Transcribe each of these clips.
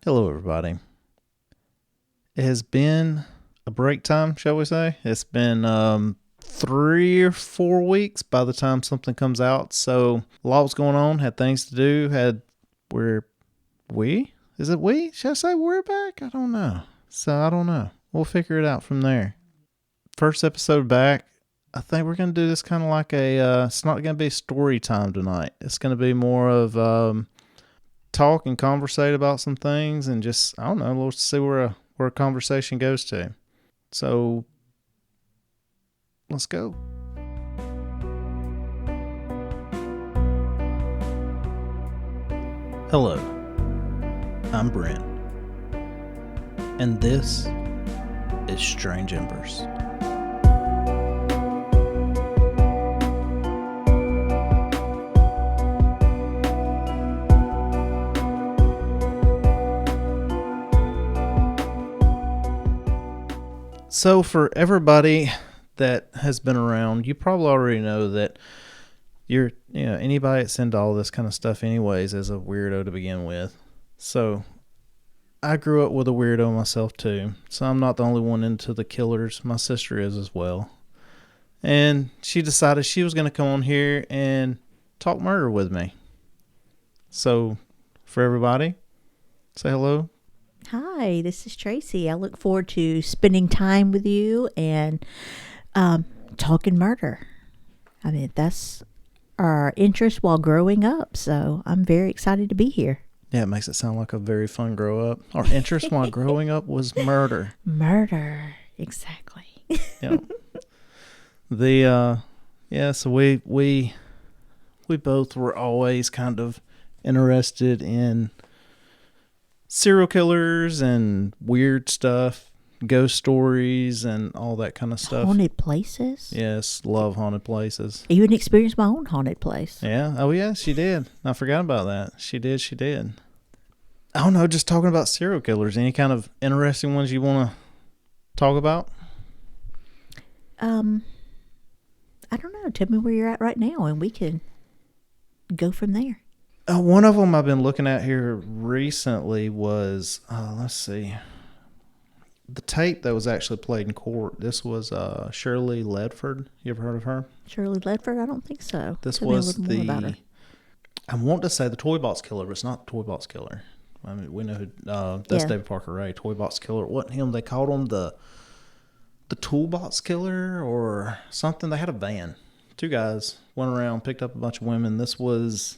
Hello, everybody. It has been a break time, shall we say? It's been 3 or 4 weeks by the time something comes out. So a lot was going on. Had things to do. Is it we? Should I say we're back? I don't know. I don't know. We'll figure it out from there. First episode back. I think we're going to do this kind of like it's not going to be story time tonight. It's going to be more of talk and conversate about some things and just, I don't know, let's see where a conversation goes to. So, let's go. Hello, I'm Brent, and this is Strange Embers. So for everybody that has been around, you probably already know that anybody that's into all this kind of stuff anyways is a weirdo to begin with. So I grew up with a weirdo myself too. So I'm not the only one into the killers. My sister is as well. And she decided she was going to come on here and talk murder with me. So for everybody, say hello. Hi, this is Tracy. I look forward to spending time with you and talking murder. I mean, that's our interest while growing up, so I'm very excited to be here. Yeah, it makes it sound like a very fun grow up. Our interest while growing up was murder. Murder, exactly. Yeah. So we both were always kind of interested in serial killers and weird stuff, ghost stories and all that kind of stuff. Haunted places? Yes, love haunted places. Even experienced my own haunted place. Yeah. Oh, yeah, she did. I forgot about that. She did. I don't know, just talking about serial killers. Any kind of interesting ones you want to talk about? I don't know. Tell me where you're at right now and we can go from there. One of them I've been looking at here recently was, let's see, the tape that was actually played in court. This was Shirley Ledford. You ever heard of her? Shirley Ledford? I don't think so. This Tell me a was little more about her. I want to say the Toy Box Killer, but it's not the Toy Box Killer. I mean, we know that's David Parker Ray, Toy Box Killer. It wasn't him. They called him the Toolbox Killer or something. They had a van. 2 guys went around, picked up a bunch of women. This was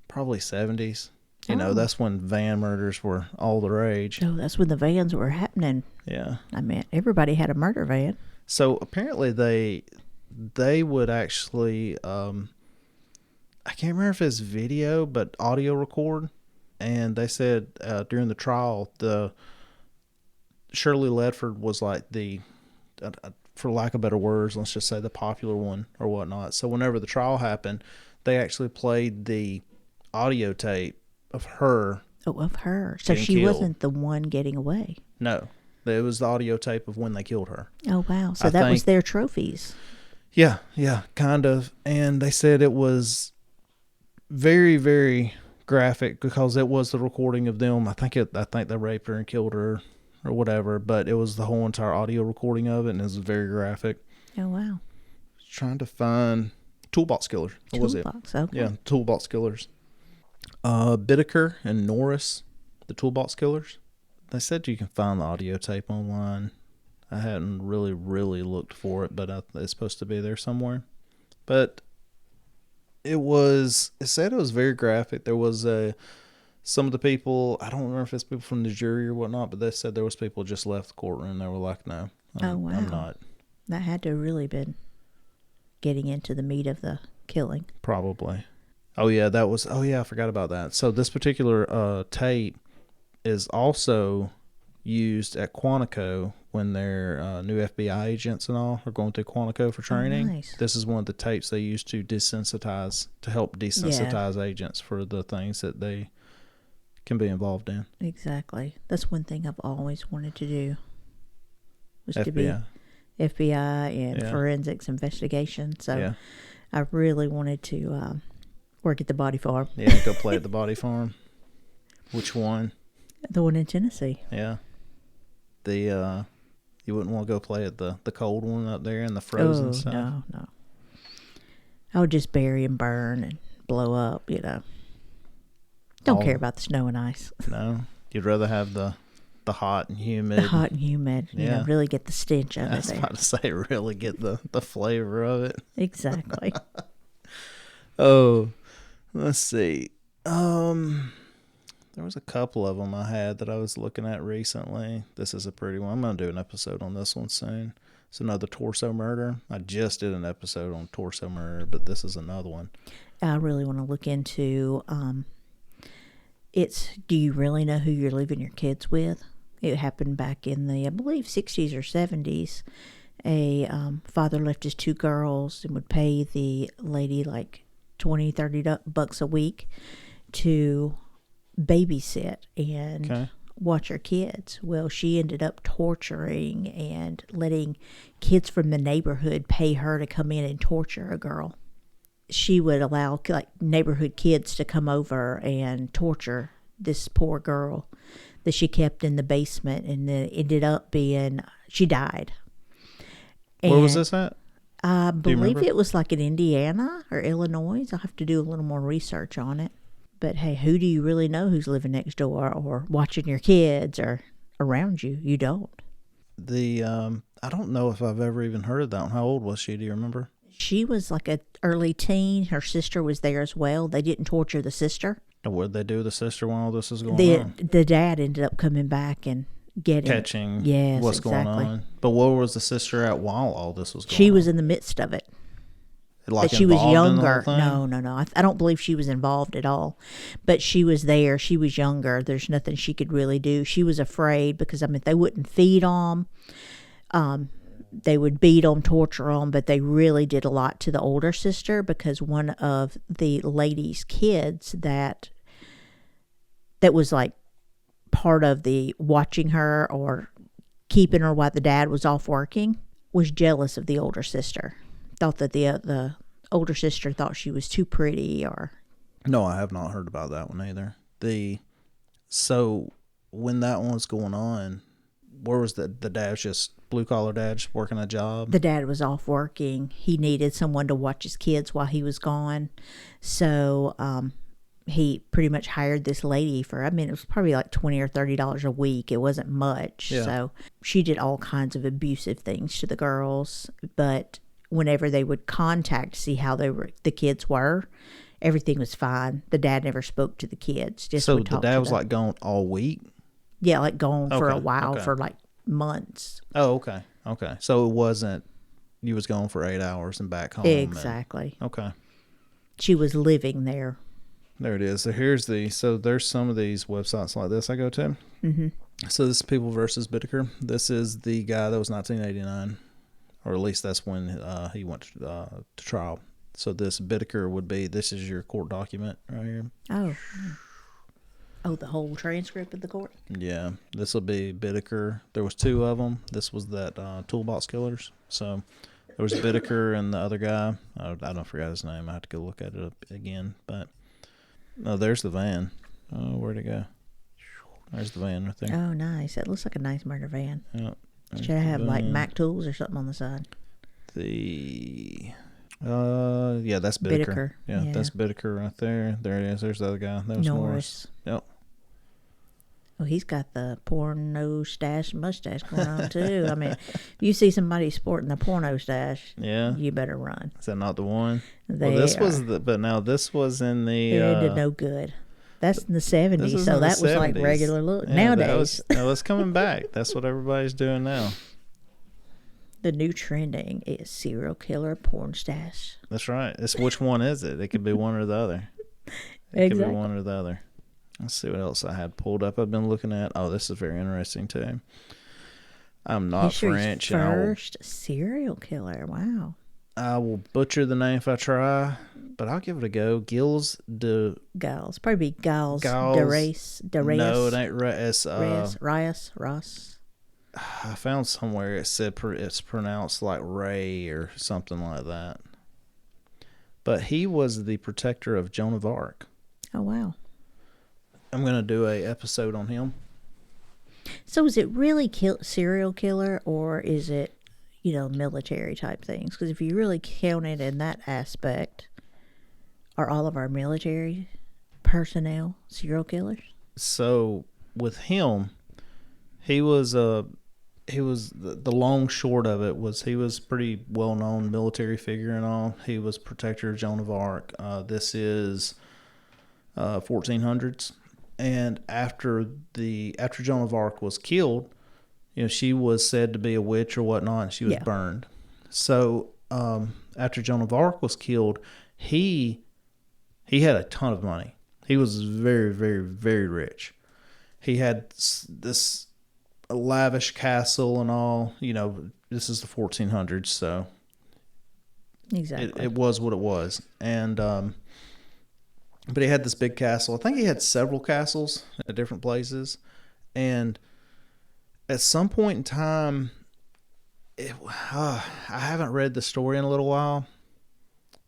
probably 70s. You know, that's when van murders were all the rage. Oh, that's when the vans were happening. Yeah. I mean, everybody had a murder van. So apparently they would actually, I can't remember if it's video, but audio record. And they said during the trial, the Shirley Ledford was like the, for lack of better words, let's just say the popular one or whatnot. So whenever the trial happened, they actually played the audio tape of her. Oh, of her. So she killed. wasn't the one getting away. No, it was the audio tape of when they killed her. Oh, wow. So that was their trophies. Yeah, kind of. And they said it was very, very graphic because it was the recording of them. I think they raped her and killed her or whatever, but it was the whole entire audio recording of it, and it was very graphic. Oh, wow. Trying to find Toolbox Killers. What was it? Okay. Yeah, Toolbox Killers. Bittaker and Norris, the Toolbox Killers. They said you can find the audio tape online. I hadn't really looked for it, but it's supposed to be there somewhere. But it said it was very graphic. There was some of the people, I don't remember if it's people from the jury or whatnot, but they said there was people just left the courtroom. They were like, no, I'm not. That had to have really been getting into the meat of the killing. Probably. I forgot about that. So this particular tape is also used at Quantico when their new FBI agents and all are going through Quantico for training. Oh, nice. This is one of the tapes they use to help desensitize agents for the things that they can be involved in. Exactly. That's one thing I've always wanted to do. Was FBI. to be FBI and forensics investigation. So I really wanted to work at the body farm. Yeah, go play at the body farm. Which one? The one in Tennessee. Yeah. The you wouldn't want to go play at the cold one up there and the frozen stuff. No. I would just bury and burn and blow up, Don't care about the snow and ice. No. You'd rather have the hot and humid. The hot and humid. Yeah. Really get the stench of it there. I was about to say, really get the flavor of it. Exactly. Oh, let's see. There was a couple of them I had that I was looking at recently. This is a pretty one. I'm going to do an episode on this one soon. It's another torso murder. I just did an episode on torso murder, but this is another one. I really want to look into do you really know who you're leaving your kids with? It happened back in the, I believe, 60s or 70s. A father left his 2 girls and would pay the lady like $20-$30 a week to babysit and watch her kids. Well, she ended up torturing and letting kids from the neighborhood pay her to come in and torture a girl. She would allow like neighborhood kids to come over and torture this poor girl that she kept in the basement, and then it ended up being she died. Where was this at? I believe it was like in Indiana or Illinois. I'll have to do a little more research on it. But hey, who do you really know who's living next door or watching your kids or around you? You don't. I don't know if I've ever even heard of that one. How old was she? Do you remember? She was like an early teen. Her sister was there as well. They didn't torture the sister. What did they do to the sister while all this is going on? The dad ended up coming back and catching what's going on. But where was the sister at while all this was going on? She was in the midst of it. Like but she was younger. No. I don't believe she was involved at all. But she was there. She was younger. There's nothing she could really do. She was afraid because, they wouldn't feed them. They would beat them, torture them, but they really did a lot to the older sister because one of the lady's kids that was like part of the watching her or keeping her while the dad was off working was jealous of the older sister. Thought that the older sister thought she was too pretty or... No, I have not heard about that one either. So when that one was going on, where was the dad? Just blue-collar dad just working a job? The dad was off working. He needed someone to watch his kids while he was gone. So he pretty much hired this lady for, it was probably like $20 or $30 a week. It wasn't much. Yeah. So she did all kinds of abusive things to the girls. But whenever they would contact, see how the kids were, everything was fine. The dad never spoke to the kids. So the dad was like gone all week? Yeah, like gone for a while, for like months. Oh, okay. Okay. So it wasn't, you was gone for 8 hours and back home. Exactly. Okay. She was living there. There it is. So there's some of these websites like this I go to. Mm-hmm. So this is People versus Bittaker. This is the guy that was 1989, or at least that's when he went to trial. So this Bittaker this is your court document right here. Oh, the whole transcript of the court? Yeah, this will be Bittaker. There was 2 of them. This was that Toolbox Killers. So there was Bittaker and the other guy. I don't forget his name. I have to go look at it again. But no, there's the van. Oh, where'd it go? There's the van right there. Oh, nice. That looks like a nice murder van. Yeah. Should I have like Mac tools or something on the side? Yeah, that's Bittaker. Yeah, that's Bittaker right there. There it is. There's the other guy. That was Norris. Yep. Oh, he's got the porno stash mustache going on too. If you see somebody sporting the porno stash, you better run. Is that not the one? This was in the. It did no good. That's in the 70s, so that was like regular look. Yeah, nowadays, it's coming back. That's what everybody's doing now. The new trending is serial killer porn stash. That's right. It's which one is it? It could be one or the other. Could be one or the other. Let's see what else I had pulled up. I've been looking at. Oh, this is very interesting too. I'm not French. First serial killer. Wow. I will butcher the name if I try, but I'll give it a go. Gilles de Probably Gilles de Race. No, it ain't Race. Ross. I found somewhere it said it's pronounced like Ray or something like that. But he was the protector of Joan of Arc. Oh, wow. I'm going to do a episode on him. So is it really serial killer, or is it, military type things? Because if you really count it in that aspect, are all of our military personnel serial killers? So with him, he was the long short of it was he was pretty well known military figure and all. He was protector of Joan of Arc. This is 1400s, and after Joan of Arc was killed, she was said to be a witch or whatnot, and she was burned. So after Joan of Arc was killed, he had a ton of money. He was very, very, very rich. He had this lavish castle and all. This is the 1400s, so exactly it was what it was. And but he had this big castle. I think he had several castles at different places. And at some point in time, I haven't read the story in a little while.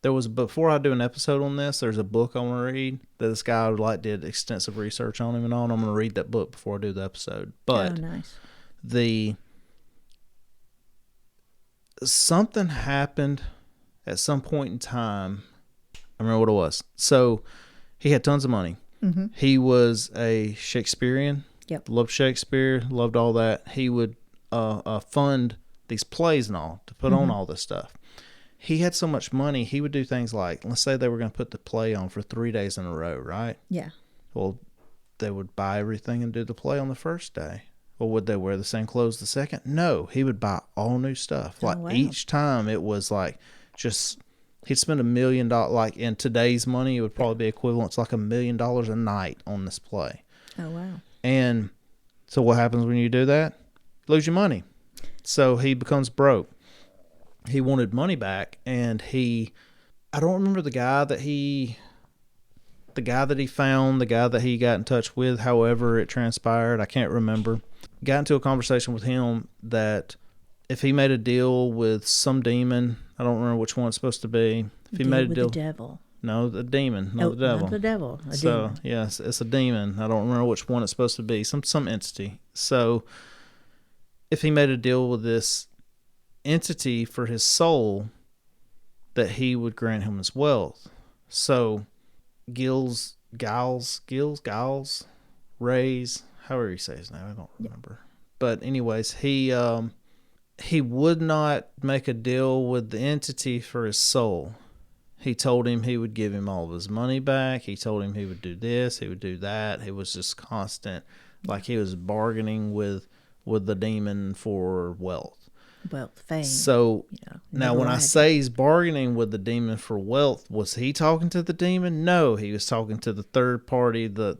Before I do an episode on this, there's a book I want to read that this guy did extensive research on him and all. And I'm going to read that book before I do the episode. But nice. Something happened at some point in time. I remember what it was. So he had tons of money. Mm-hmm. He was a Shakespearean. Yep. Loved Shakespeare. Loved all that. He would fund these plays and all to put on all this stuff. He had so much money, he would do things like, let's say they were going to put the play on for 3 days in a row, right? Yeah. Well, they would buy everything and do the play on the first day. Well, would they wear the same clothes the second? No, he would buy all new stuff. Each time it was like he'd spend $1 million. Like in today's money, it would probably be equivalent to like $1 million a night on this play. Oh, wow. And so what happens when you do that? Lose your money. So he becomes broke. He wanted money back, and I don't remember the guy that he found, the guy that he got in touch with, however it transpired, I can't remember. Got into a conversation with him that if he made a deal with some demon, I don't remember which one it's supposed to be. If he made a deal with the devil. No, the demon, not the devil. Not the devil. Demon. Yes, it's a demon. I don't remember which one it's supposed to be. Some entity. So if he made a deal with this entity for his soul, that he would grant him his wealth. So Giles, Rays, however you say his name, I don't remember. But anyways, he would not make a deal with the entity for his soul. He told him he would give him all of his money back. He told him he would do this, he would do that. It was just constant, like he was bargaining with the demon for wealth. Fame. So now when I say he's bargaining with the demon for wealth, was he talking to the demon? No, he was talking to the third party. The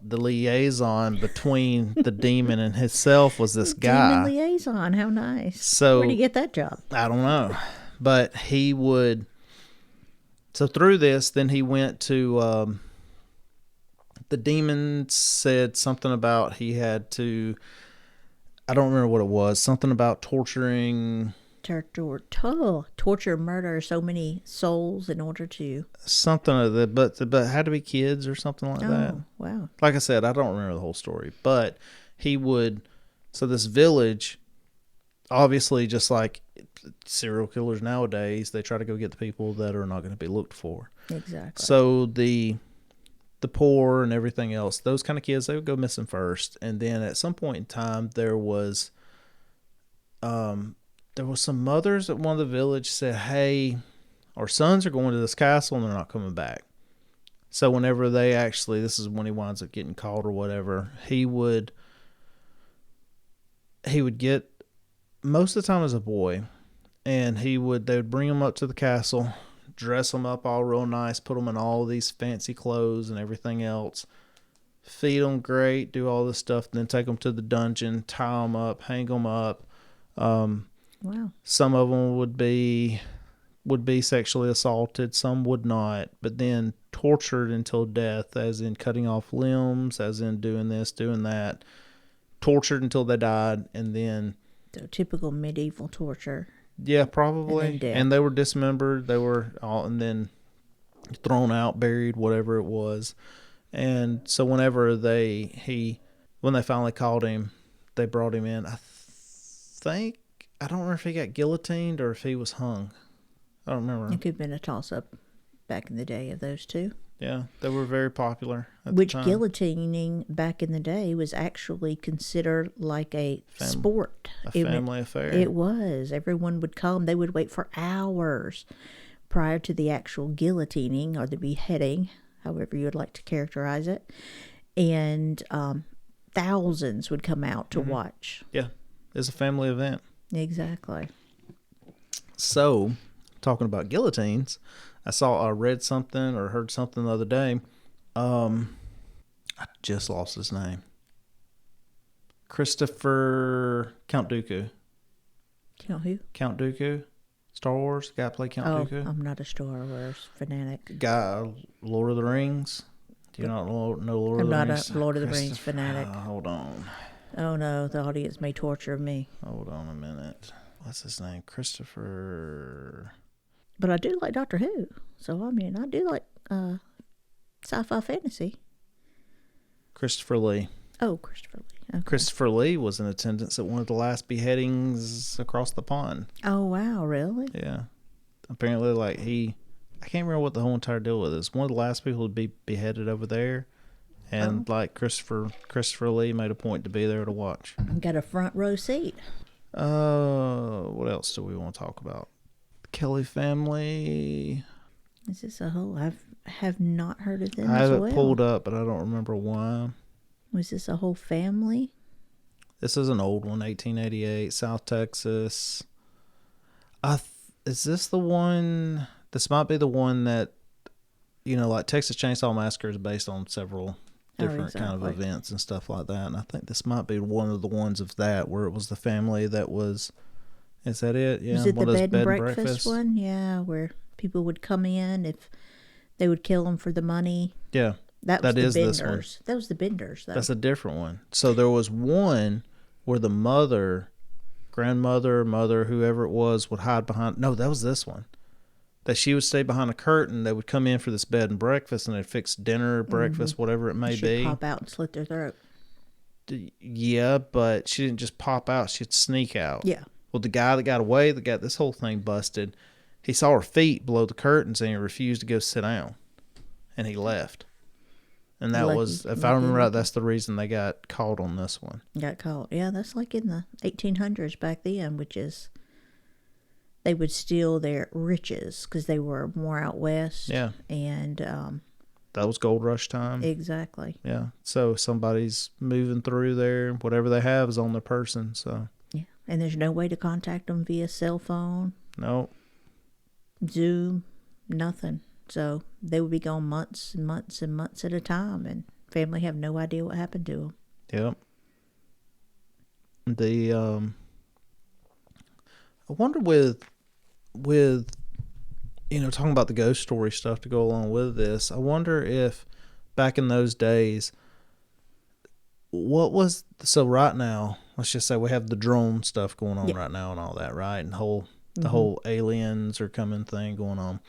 liaison between the demon and himself was this guy. Demon liaison, how nice. So where'd he get that job? I don't know, but he would. So through this, then he went to. The demon said something about he had to. I don't remember what it was. Something about torturing. Torture, murder so many souls in order to. Something of that, but it had to be kids or something like that. Oh, wow. Like I said, I don't remember the whole story, but he would. So this village, obviously, just like serial killers nowadays, they try to go get the people that are not going to be looked for. Exactly. So the poor and everything else, those kind of kids, they would go missing first. And then at some point in time, there was some mothers at one of the village said, hey, our sons are going to this castle and they're not coming back. So whenever this is when he winds up getting caught or whatever, he would get, most of the time as a boy, and they would bring him up to the castle, dress them up all real nice, put them in all these fancy clothes and everything else, feed them great, do all this stuff, then take them to the dungeon, tie them up, hang them up. Wow. Some of them would be sexually assaulted, some would not, but then tortured until death, as in cutting off limbs, as in doing this, doing that, tortured until they died, and then... So typical medieval torture. Yeah, probably. And they were dismembered. They were all, and then thrown out, buried, whatever it was. And so whenever when they finally caught him, they brought him in. I don't remember if he got guillotined or if he was hung. I don't remember. It could have been a toss-up back in the day of those two. Yeah, they were very popular at Which the time. guillotining back in the day was actually considered like a sport. A family affair. It was. Everyone would come. They would wait for hours prior to the actual guillotining or the beheading, however you would like to characterize it. And thousands would come out to watch. Yeah, it's a family event. Exactly. So, talking about guillotines, I read something or heard something the other day. I just lost his name. Christopher Count Dooku. Count who? Count Dooku. Star Wars. Guy played Count Dooku. I'm not a Star Wars fanatic. Guy, Lord of the Rings. Do you not know Lord of the Rings? I'm not a Lord of the Rings fanatic. Hold on. Oh no, the audience may torture me. Hold on a minute. What's his name? Christopher. But I do like Doctor Who. So, I mean, I do like sci-fi fantasy. Christopher Lee. Oh, Christopher Lee. Okay. Christopher Lee was in attendance at one of the last beheadings across the pond. Oh, wow, really? Yeah. Apparently, I can't remember what the whole entire deal was. It's one of the last people to be beheaded over there. And Christopher Lee made a point to be there to watch. Got a front row seat. What else do we want to talk about? The Kelly family. Is this a whole? I have not heard of them I as have well. it pulled up, but I don't remember why. Was this a whole family? This is an old one, 1888, South Texas. Is this the one? This might be the one that, like Texas Chainsaw Massacre is based on several different kind of events and stuff like that. And I think this might be one of the ones of that where it was the family that was. Is that it? Yeah. Was it the bed and breakfast one? Yeah, where people would come in if they would kill them for the money. Yeah. That was the This one. Benders. That was the Benders, though. That's a different one. So there was one where the grandmother, mother, whoever it was, would hide behind. No, that was this one. That she would stay behind a curtain. They would come in for this bed and breakfast, and they'd fix dinner, breakfast, whatever it may be. She'd pop out and slit their throat. Yeah, but she didn't just pop out. She'd sneak out. Yeah. Well, the guy that got away, that got this whole thing busted, he saw her feet below the curtains, and he refused to go sit down. And he left. And that was, if I remember right, that's the reason they got caught on this one. Got caught. Yeah, that's like in the 1800s back then, which is, they would steal their riches because they were more out west. Yeah. And that was gold rush time. Exactly. Yeah. So somebody's moving through there. Whatever they have is on their person. So. Yeah. And there's no way to contact them via cell phone. No. Zoom. Nothing. So they would be gone months and months and months at a time, and family have no idea what happened to them. Yep. I wonder with talking about the ghost story stuff to go along with this, I wonder if back in those days, so right now, let's just say we have the drone stuff going on right now and all that, right? And the whole aliens are coming thing going on.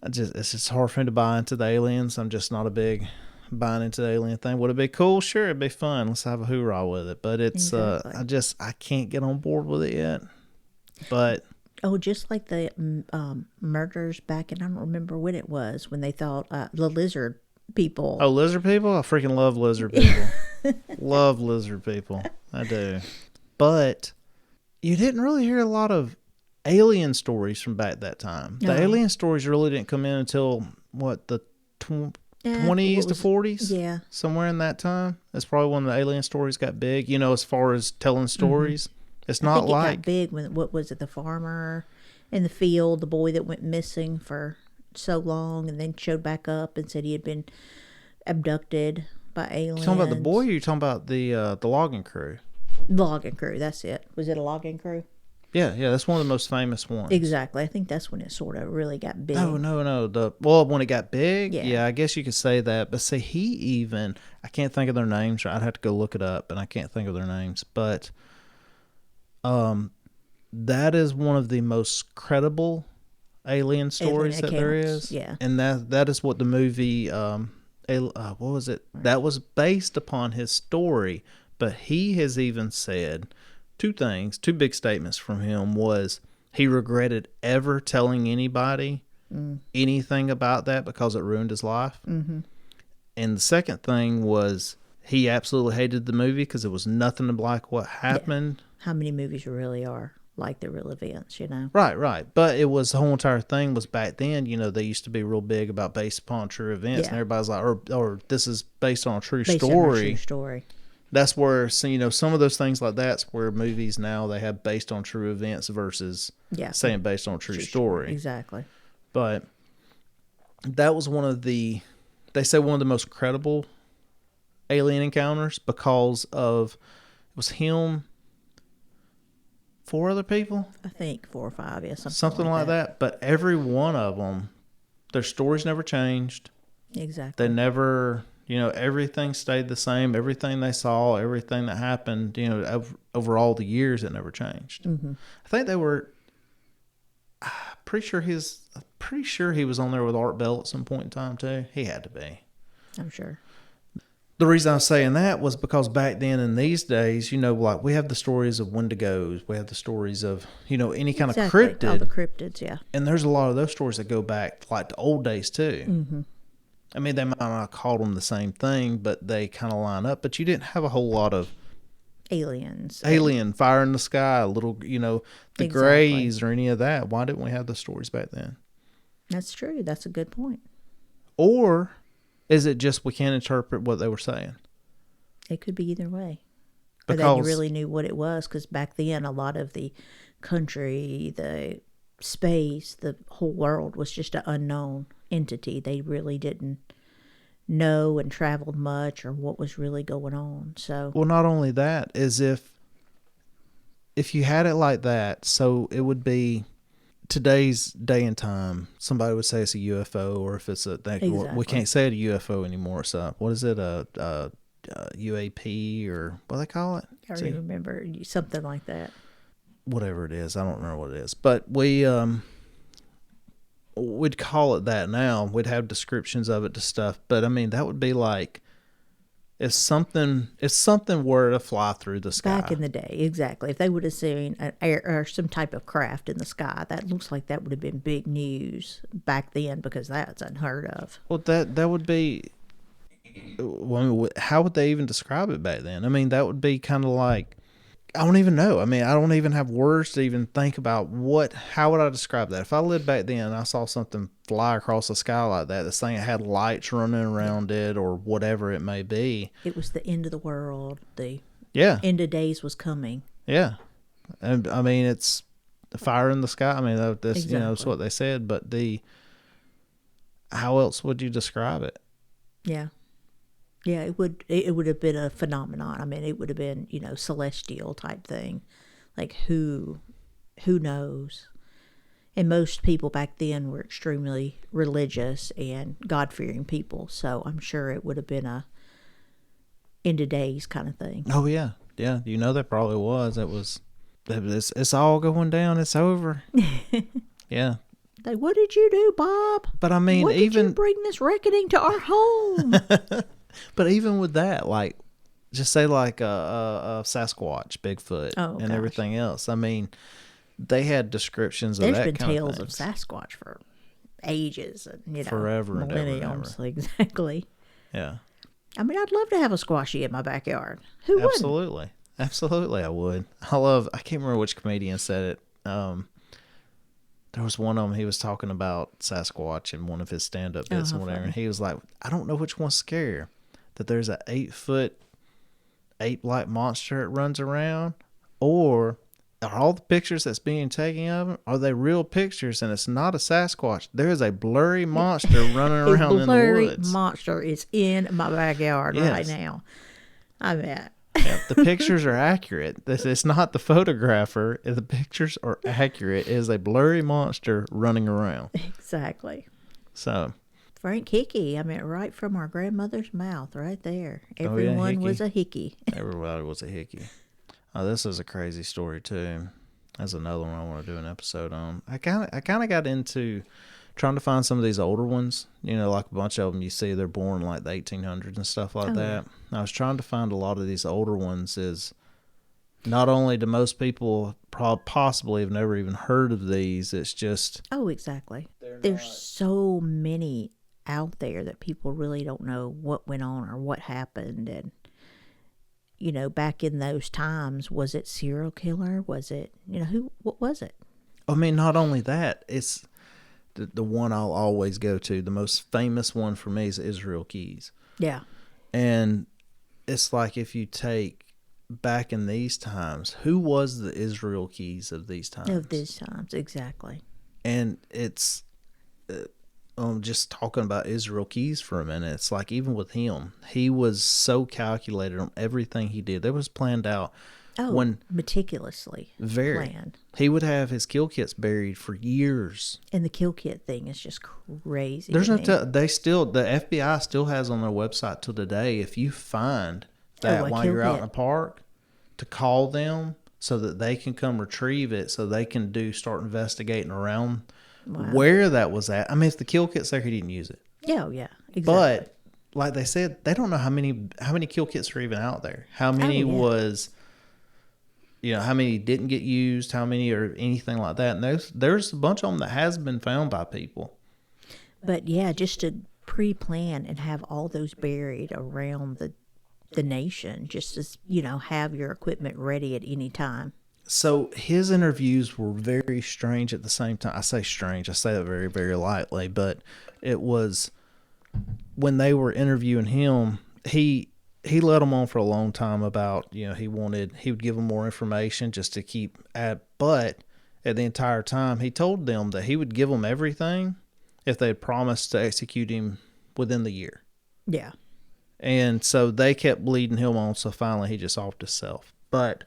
It's just hard for me to buy into the aliens. I'm just not a big buying into the alien thing. Would it be cool? Sure, it'd be fun. Let's have a hoorah with it. But it's exactly. I can't get on board with it yet. But just like the murders back in, I don't remember when it was, when they thought the lizard people. Oh, lizard people? I freaking love lizard people. Love lizard people. I do. But you didn't really hear a lot of alien stories from back that time. No. The alien stories really didn't come in until the 20s to 40s? Yeah. Somewhere in that time. That's probably when the alien stories got big, as far as telling stories. It's not I think like it got big when, what was it, the farmer in the field, the boy that went missing for so long and then showed back up and said he had been abducted by aliens. You talking about the boy, or you talking about the logging crew? Logging crew, that's it. Was it a logging crew? Yeah, that's one of the most famous ones. Exactly. I think that's when it sort of really got big. No. When it got big, yeah, I guess you could say that. But see, I can't think of their names. I'd have to go look it up, and I can't think of their names. But that is one of the most credible alien stories that there is. Yeah. And that is what the movie, what was it? That was based upon his story, But he has even said two big statements from him was he regretted ever telling anybody anything about that because it ruined his life. Mm-hmm. And the second thing was he absolutely hated the movie because it was nothing like what happened. Yeah. How many movies really are like the real events, you know? Right. But it was the whole entire thing was back then, you know, they used to be real big about based upon true events. And everybody's like, or this is based on a true based story. on a true story. That's where, you know, some of those things like that's where movies now they have based on true events versus saying based on a true story. Exactly. But that was they say one of the most credible alien encounters because of, it was him, 4 other people? I think 4 or 5, yeah. Something like that. But every one of them, their stories never changed. Exactly. They never, you know, everything stayed the same. Everything they saw, everything that happened, you know, over all the years, it never changed. Mm-hmm. I think they were, pretty sure he was on there with Art Bell at some point in time too. He had to be. I'm sure. The reason I was saying that was because back then in these days, you know, like we have the stories of Wendigos, we have the stories of, you know, any kind of cryptid. All the cryptids, yeah. And there's a lot of those stories that go back like to old days too. Mm-hmm. I mean, they might not have called them the same thing, but they kind of line up. But you didn't have a whole lot of alien fire in the sky, little, you know, the Greys or any of that. Why didn't we have the stories back then? That's true. That's a good point. Or is it just we can't interpret what they were saying? It could be either way. Because or they really knew what it was, because back then a lot of the country, the space, the whole world was just an unknown entity. They really didn't know and traveled much or what was really going on. So, well, not only that, is if you had it like that, so it would be today's day and time. Somebody would say it's a UFO, or if it's we can't say it a UFO anymore. It's what is it, a UAP, or what do they call it? I don't remember, something like that. Whatever it is, I don't remember what it is, but we'd call it that now. We'd have descriptions of it to stuff, but I mean that would be like if something were to fly through the sky back in the day. Exactly. If they would have seen an air or some type of craft in the sky, that looks like that would have been big news back then, because that's unheard of. Well, that would be. Well, how would they even describe it back then? I mean, that would be kind of like, I don't even know. I mean, I don't even have words to even think about how would I describe that? If I lived back then and I saw something fly across the sky like that, this thing that had lights running around it or whatever it may be. It was the end of the world. The end of days was coming. Yeah. And I mean, it's the fire in the sky. I mean, that's, you know, that's what they said, but how else would you describe it? Yeah. Yeah, it would have been a phenomenon. I mean, it would have been, you know, celestial type thing. Like who knows? And most people back then were extremely religious and God-fearing people. So I'm sure it would have been a end of days kind of thing. Oh yeah. Yeah, you know that probably was. It's all going down. It's over. Yeah. Like, what did you do, Bob? But I mean, what did you bring this reckoning to our home? But even with that, like, just say like a Sasquatch, Bigfoot, and everything else. I mean, they had descriptions of that kind of thing. There's been tales of Sasquatch for ages, and you know, forever and millenniums. Exactly. Yeah. I mean, I'd love to have a squashy in my backyard. Who wouldn't? Absolutely, I would. I can't remember which comedian said it. There was one of them, he was talking about Sasquatch in one of his stand-up bits and whatever, and he was like, I don't know which one's scarier, that there's a 8-foot ape-like monster that runs around, or are all the pictures that's being taken of him, are they real pictures and it's not a Sasquatch? There is a blurry monster running around in the woods. A blurry monster is in my backyard right now. I bet. Yeah, the pictures are accurate. It's not the photographer. The pictures are accurate. It is a blurry monster running around. Exactly. So, Frank Hickey. I mean, right from our grandmother's mouth, right there. Everyone was a Hickey. Everybody was a Hickey. Oh, this is a crazy story too. That's another one I want to do an episode on. I kind of got into trying to find some of these older ones. You know, like a bunch of them you see, they're born like the 1800s and stuff like that. I was trying to find a lot of these older ones. Is not only do most people possibly have never even heard of these, it's just... Oh, exactly. There's so many out there that people really don't know what went on or what happened. And, you know, back in those times, was it serial killer? Was it, you know, what was it? I mean, not only that, it's the one I'll always go to. The most famous one for me is Israel Keys. Yeah. And it's like, if you take back in these times, who was the Israel Keys of these times? Of these times, exactly. And it's just talking about Israel Keys for a minute. It's like, even with him, he was so calculated on everything he did. That was planned out. Oh, meticulously planned. He would have his kill kits buried for years. And the kill kit thing is just crazy. There's no the FBI still has on their website till today, if you find that while you're out in a park, to call them so that they can come retrieve it, so they can start investigating around where that was at. I mean, if the kill kit's there, he didn't use it. Yeah, exactly. But like they said, they don't know how many kill kits are even out there. How many was, you know, how many didn't get used, how many or anything like that. And there's a bunch of them that has been found by people. But yeah, just to pre-plan and have all those buried around the nation, just to, you know, have your equipment ready at any time. So his interviews were very strange at the same time. I say strange, I say that very, very lightly, but it was, when they were interviewing him, he let them on for a long time about, you know, he would give them more information just to keep but at the entire time, he told them that he would give them everything if they had promised to execute him within the year. Yeah. And so they kept leading him on, so finally he just offed himself. But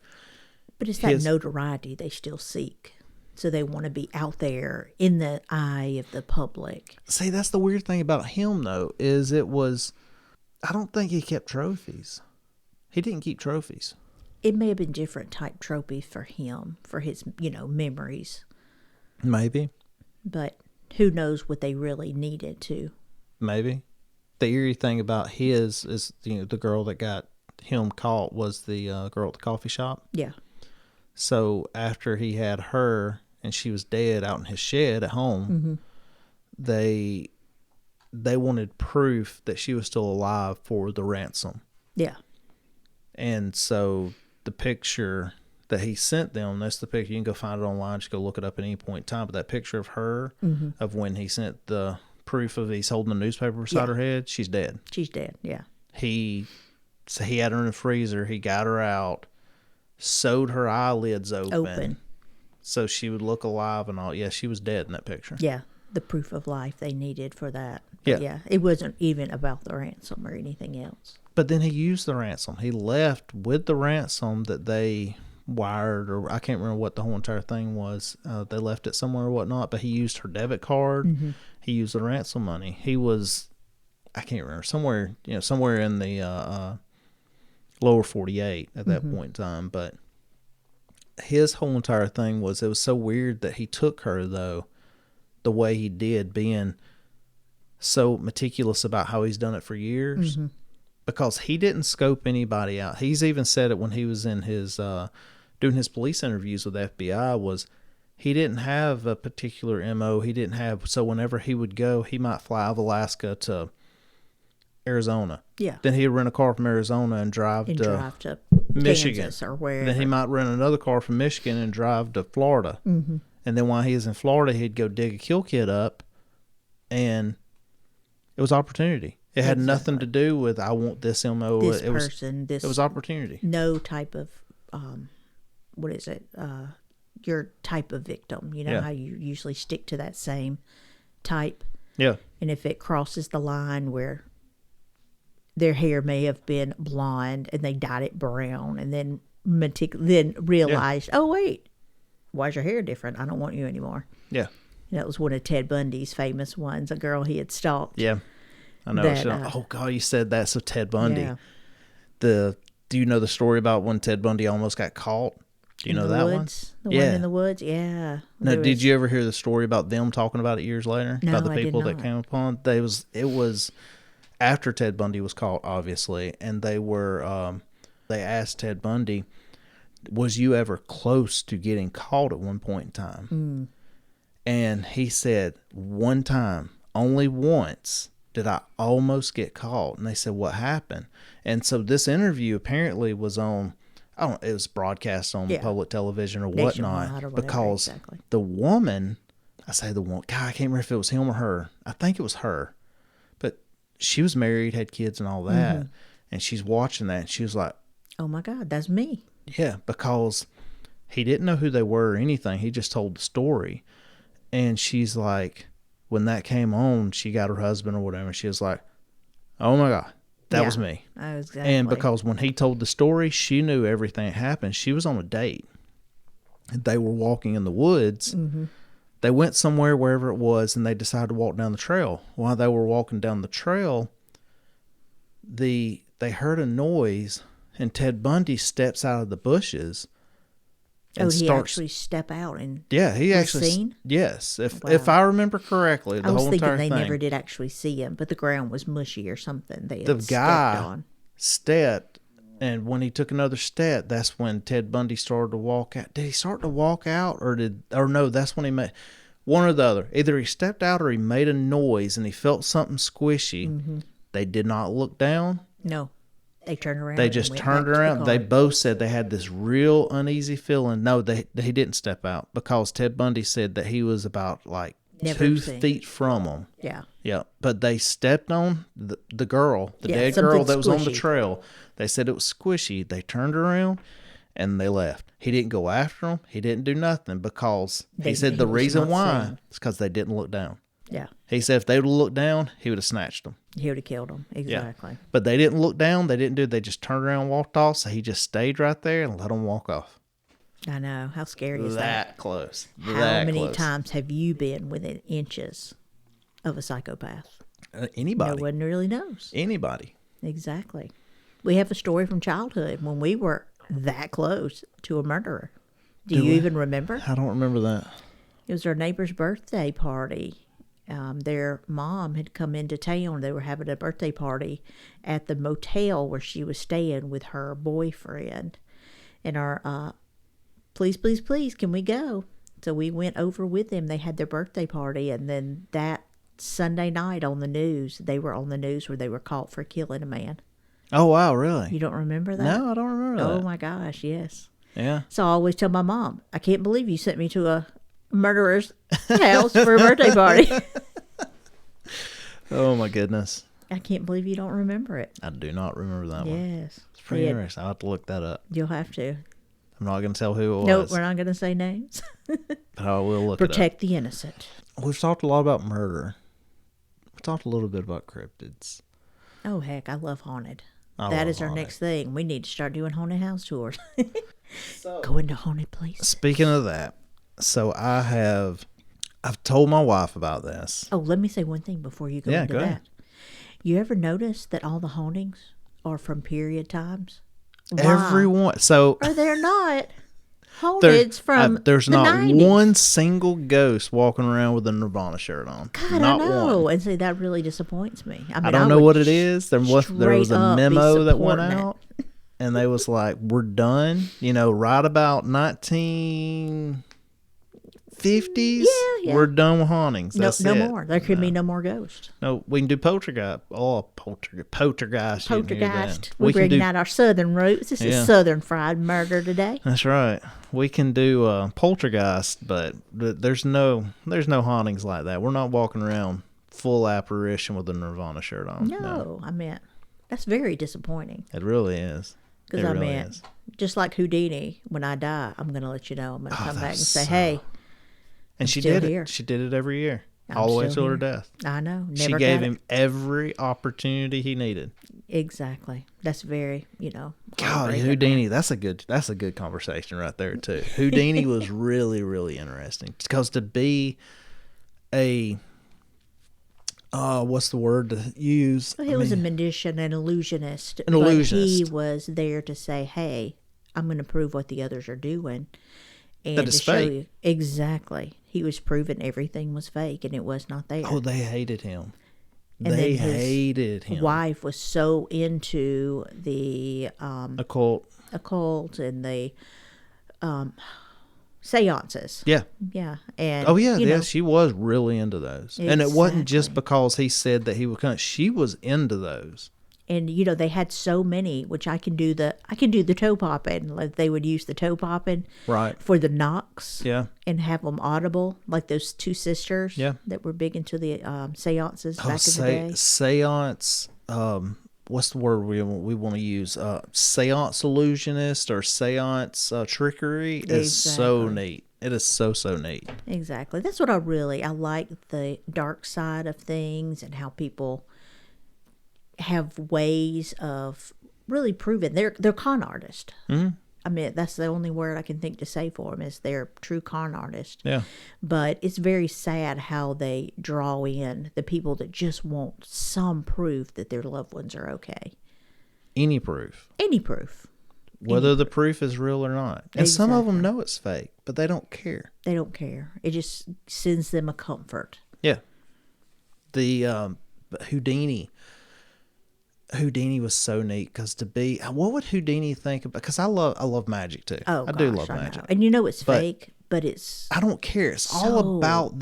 it's that notoriety they still seek. So they want to be out there in the eye of the public. See, that's the weird thing about him, though, is I don't think he kept trophies. He didn't keep trophies. It may have been different type trophies for him, for his, you know, memories. Maybe. But who knows what they really needed to. Maybe. The eerie thing about his is, you know, the girl that got him caught was the girl at the coffee shop. Yeah. So after he had her and she was dead out in his shed at home, they wanted proof that she was still alive for the ransom. Yeah. And so the picture that he sent them, that's the picture. You can go find it online. Just go look it up at any point in time. But that picture of her, of when he sent the proof of he's holding the newspaper beside her head, she's dead. She's dead, yeah. He had her in the freezer. He got her out, sewed her eyelids open so she would look alive and all. Yeah, she was dead in that picture. Yeah, the proof of life they needed for that. But yeah, it wasn't even about the ransom or anything else. But then he used the ransom. He left with the ransom that they wired, or I can't remember what the whole entire thing was. They left it somewhere or whatnot, but he used her debit card. He used the ransom money. He was, I can't remember, somewhere in the lower 48 at that point in time. But his whole entire thing was, it was so weird that he took her, though, the way he did, being so meticulous about how he's done it for years, because he didn't scope anybody out. He's even said it when he was in his doing his police interviews with the FBI, was he didn't have a particular MO. He didn't have, so whenever he would go, he might fly out of Alaska to Arizona. Yeah. Then he'd rent a car from Arizona and drive to Michigan. Kansas or wherever. Then he might rent another car from Michigan and drive to Florida. And then while he was in Florida, he'd go dig a kill kit up, and it was opportunity. It had nothing to do with, I want this MO. It was opportunity. No type of, what is it? Your type of victim. You know how you usually stick to that same type. Yeah. And if it crosses the line where their hair may have been blonde and they dyed it brown, and then realized, oh wait, why's your hair different? I don't want you anymore. Yeah. That was one of Ted Bundy's famous ones, a girl he had stalked. Yeah. I know. Oh God, you said that. So Ted Bundy. Yeah. Do you know the story about when Ted Bundy almost got caught? Do you in know the that woods? one? The one in the woods? Yeah. Now, did you ever hear the story about them talking about it years later? No, about the I did people that not. came upon? It was after Ted Bundy was caught, obviously, and they asked Ted Bundy, was you ever close to getting caught at one point in time? Mm. And he said, one time, only once did I almost get caught. And they said, what happened? And so this interview apparently was on, it was broadcast on public television or whatnot. Nationwide or whatever, because exactly. the woman, I can't remember if it was him or her. I think it was her. But she was married, had kids and all that. Mm-hmm. And she's watching that and she was like, oh my God, that's me. Yeah, because he didn't know who they were or anything. He just told the story. And she's like, when that came on, she got her husband or whatever. And she was like, oh my God, that was me. Exactly. And because when he told the story, she knew everything that happened. She was on a date. And they were walking in the woods. Mm-hmm. They went somewhere, wherever it was, and they decided to walk down the trail. While they were walking down the trail, they heard a noise, and Ted Bundy steps out of the bushes. And he actually step out and he actually seen? Yes, if I remember correctly, I was thinking they never did actually see him, but the ground was mushy or something. The guy stepped, and when he took another step, that's when Ted Bundy started to walk out. Did he start to walk out, or no? That's when he made one or the other. Either he stepped out or he made a noise, and he felt something squishy. Mm-hmm. They did not look down. No. They turned around. They just turned around. They both said they had this real uneasy feeling. No, he didn't step out because Ted Bundy said that he was about like 2 feet from them. Yeah. Yeah. But they stepped on the girl, the dead girl that was on the trail. They said it was squishy. They turned around and they left. He didn't go after them. He didn't do nothing because he said the reason why is because they didn't look down. Yeah. He said if they would have looked down, he would have snatched them. He would have killed them. Exactly. Yeah. But they didn't look down. They didn't do it. They just turned around and walked off. So he just stayed right there and let them walk off. I know. How scary is that? That close. How many times have you been within inches of a psychopath? Anybody. No one really knows. Anybody. Exactly. We have a story from childhood when we were that close to a murderer. Do you even remember? I don't remember that. It was our neighbor's birthday party. Their mom had come into town. They were having a birthday party at the motel where she was staying with her boyfriend. And our, please, can we go? So we went over with them. They had their birthday party. And then that Sunday night on the news, they were on the news where they were caught for killing a man. Oh, wow, really? You don't remember that? No, I don't remember that. Oh, my gosh, yes. Yeah. So I always tell my mom, I can't believe you sent me to a murderer's house for a birthday party. Oh my goodness. I can't believe you don't remember it. I do not remember that one. Yes. It's pretty interesting. I'll have to look that up. You'll have to. I'm not going to tell who it was. Nope, we're not going to say names. But I will look it up. Protect the innocent. We've talked a lot about murder. We talked a little bit about cryptids. Oh, heck, I love haunted. That is our next thing. We need to start doing haunted house tours. Go into haunted places. Speaking of that, so I've told my wife about this. Oh, let me say one thing before you go into that. Ahead. You ever notice that all the hauntings are from period times? Why? Everyone. So or they're not. Haunteds from there's the not 90s. one single ghost walking around with a Nirvana shirt on. God, not I know. one. And see, that really disappoints me. I mean, I don't know what it is. There was a memo that went out, and they was like, "We're done." You know, right about 1950s. Yeah. We're done with hauntings. That's no it. more. There could be no more ghosts. No, we can do poltergeist. Oh, poltergeist. We're bringing out our southern roots. This is southern fried murder today. That's right. We can do poltergeist, but there's no hauntings like that. We're not walking around full apparition with a Nirvana shirt on. No, I meant that's very disappointing. It really is. Because I meant, just like Houdini, when I die, I'm going to let you know. I'm going to come back and say, hey. And she did it. She did it every year, all the way till her death. I know. She gave him every opportunity he needed. Exactly. That's very, God, Houdini. That's a good conversation right there too. Houdini was really, really interesting because to be a what's the word to use? Well, he was a magician, an illusionist. An illusionist. But he was there to say, hey, I'm going to prove what the others are doing. And That it's to show fake. you exactly, he was proving everything was fake and it was not there. Oh, they hated him. And They then his hated him. wife was so into the Occult. occult and the seances. Yeah. Yeah. And Oh, yeah. you Yeah. know, She was really into those. And it wasn't just Exactly. because he said that he was. She was into those. and they had so many, which I can do the toe popping. Like they would use the toe popping Right. for the knocks. Yeah. And have them audible, like those two sisters. Yeah. That were big into the seances Oh, back in the day. seance. What's the word we want to use? Seance illusionist or seance trickery is so Exactly. neat. It is so neat. Exactly. That's what I like the dark side of things and how people have ways of really proving they're con artists. Mm-hmm. I mean, that's the only word I can think to say for them is they're true con artists. Yeah. But it's very sad how they draw in the people that just want some proof that their loved ones are okay. Any proof, Any proof. whether the proof is real or not. And some of them Exactly. know it's fake, but they don't care. They don't care. It just sends them a comfort. Yeah. The Houdini. Houdini was so neat because what would Houdini think about? Because I love magic too. Oh, I gosh, do love I magic. know. And you know it's But fake, but it's I don't care. It's all So about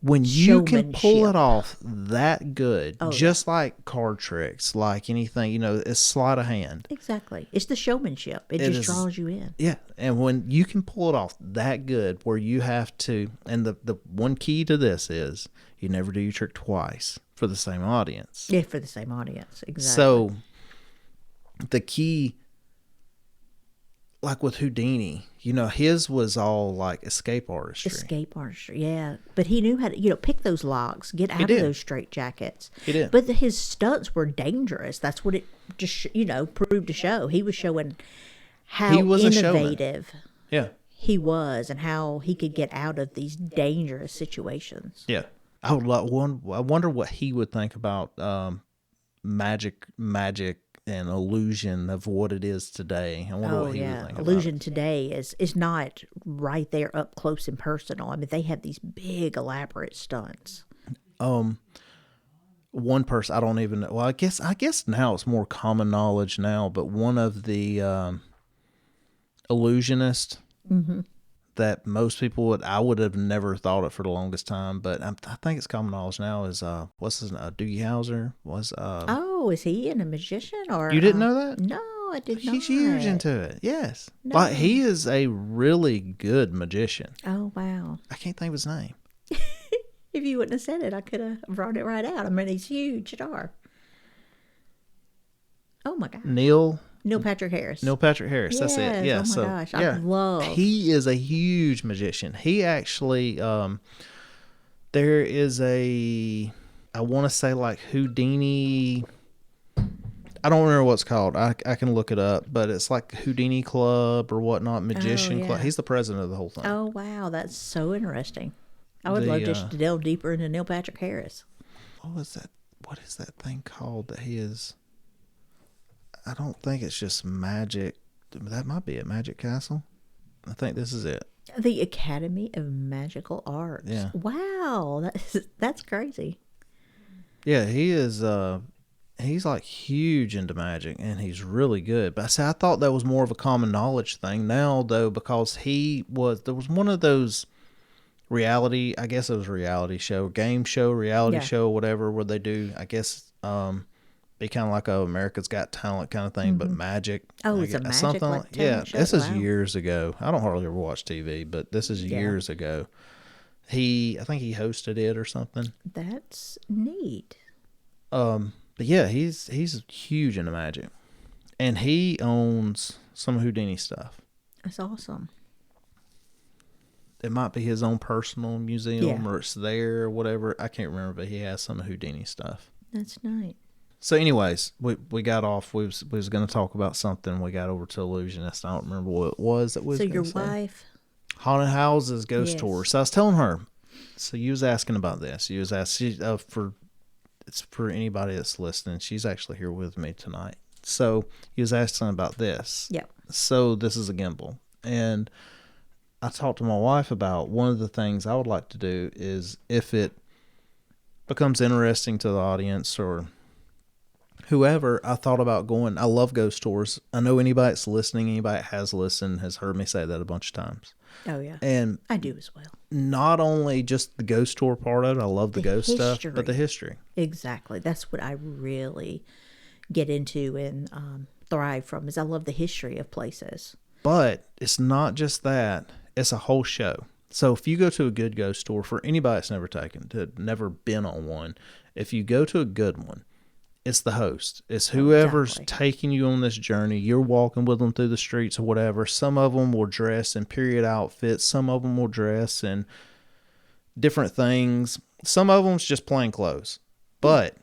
when you can pull showmanship. it off that good, Oh, just like card tricks, like anything, it's sleight of hand. exactly. It's the showmanship. It just draws you in. Yeah, and when you can pull it off that good, where you have to, and the one key to this is you never do your trick twice for the same audience. Yeah, for the same audience. Exactly. So the key, like with Houdini, his was all like escape artistry. Escape artistry, yeah. But he knew how to, pick those locks, get out of did. those straitjackets. He did. But his stunts were dangerous. That's what it just, proved to show. He was showing how He was a showman. innovative Yeah. he was and how he could get out of these dangerous situations. Yeah, I wonder what he would think about magic and illusion of what it is today. I wonder Oh, what he would yeah. think Illusion today is not right there up close and personal. I mean, they have these big, elaborate stunts. about it. One person I don't even know. Well, I guess now it's more common knowledge now, but one of the illusionists that most people I would have never thought it for the longest time, but I think it's common knowledge now is what's his name? Doogie Howser was. Oh, is he a magician or? You didn't know that? No, I did not. He's huge into it. Yes. No. Like he is a really good magician. Oh, wow. I can't think of his name. If you wouldn't have said it, I could have brought it right out. I mean, he's huge star. Oh my God. Neil Patrick Harris. Patrick Harris. That's it. Yeah. Yes, oh my gosh. I love. He is a huge magician. He actually there is I want to say like Houdini. I don't remember what it's called. I can look it up, but it's like Houdini Club or whatnot, Magician Club. yeah. He's the president of the whole thing. Oh, wow. That's so interesting. I would love to delve deeper into Neil Patrick Harris. What was that? What is that thing called that he is? I don't think it's just magic. That might be it. Magic Castle. I think this is it. The Academy of Magical Arts. Yeah. Wow. That's crazy. Yeah, he is. He's like huge into magic, and he's really good. But I thought that was more of a common knowledge thing now, though, because there was one of those reality, I guess it was reality show, reality show, whatever, where they do, I guess, be kind of like a America's Got Talent kind of thing, but magic. Oh, it's a magic something like yeah. talent show? This is Wow. years ago. I don't hardly ever watch TV, but this is years ago. I think he hosted it or something. That's neat. But yeah, he's huge into magic, and he owns some Houdini stuff. That's awesome. It might be his own personal museum, Yeah. or it's there or whatever. I can't remember, but he has some Houdini stuff. That's nice. So, anyways, we got off. We was going to talk about something. We got over to illusionist. I don't remember what it was that we was So gonna your say. wife, Haunted houses, ghost Yes. tours. So I was telling her. So you was asking about this. You was asking it's for anybody that's listening. She's actually here with me tonight. So you was asking about this. Yep. So this is a gimbal. And I talked to my wife about one of the things I would like to do is if it becomes interesting to the audience or whoever, I thought about going. I love ghost tours. I know anybody that's listening, anybody that has listened has heard me say that a bunch of times. Oh, yeah. And I do as well. not only just the ghost tour part of it, I love the ghost history. stuff, but the history. Exactly. That's what I really get into and thrive from is I love the history of places. But it's not just that. It's a whole show. So if you go to a good ghost tour, for anybody that's never been on one, if you go to a good one, it's the host. It's whoever's taking you on this journey. You're walking with them through the streets or whatever. Some of them will dress in period outfits. Some of them will dress in different things. Some of them's just plain clothes. But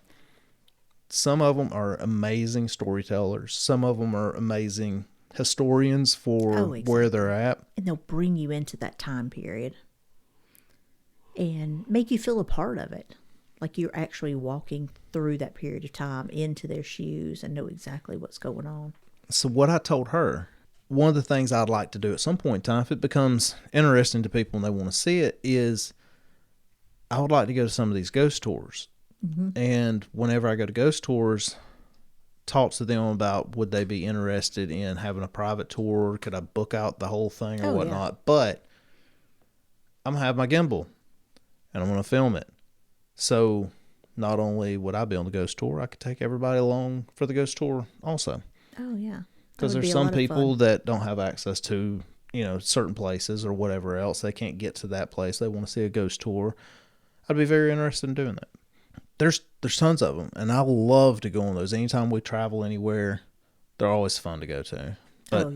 some of them are amazing storytellers. Some of them are amazing historians for where they're at. And they'll bring you into that time period and make you feel a part of it. Like you're actually walking through that period of time into their shoes and know exactly what's going on. So what I told her, one of the things I'd like to do at some point in time, if it becomes interesting to people and they want to see it, is I would like to go to some of these ghost tours. Mm-hmm. And whenever I go to ghost tours, talk to them about would they be interested in having a private tour? Could I book out the whole thing or whatnot? Yeah. But I'm going to have my gimbal and I'm going to film it. So not only would I be on the ghost tour, I could take everybody along for the ghost tour also. Oh, yeah. Because there's some people that don't have access to, certain places or whatever else. They can't get to that place. They want to see a ghost tour. I'd be very interested in doing that. There's tons of them, and I love to go on those. Anytime we travel anywhere, they're always fun to go to. But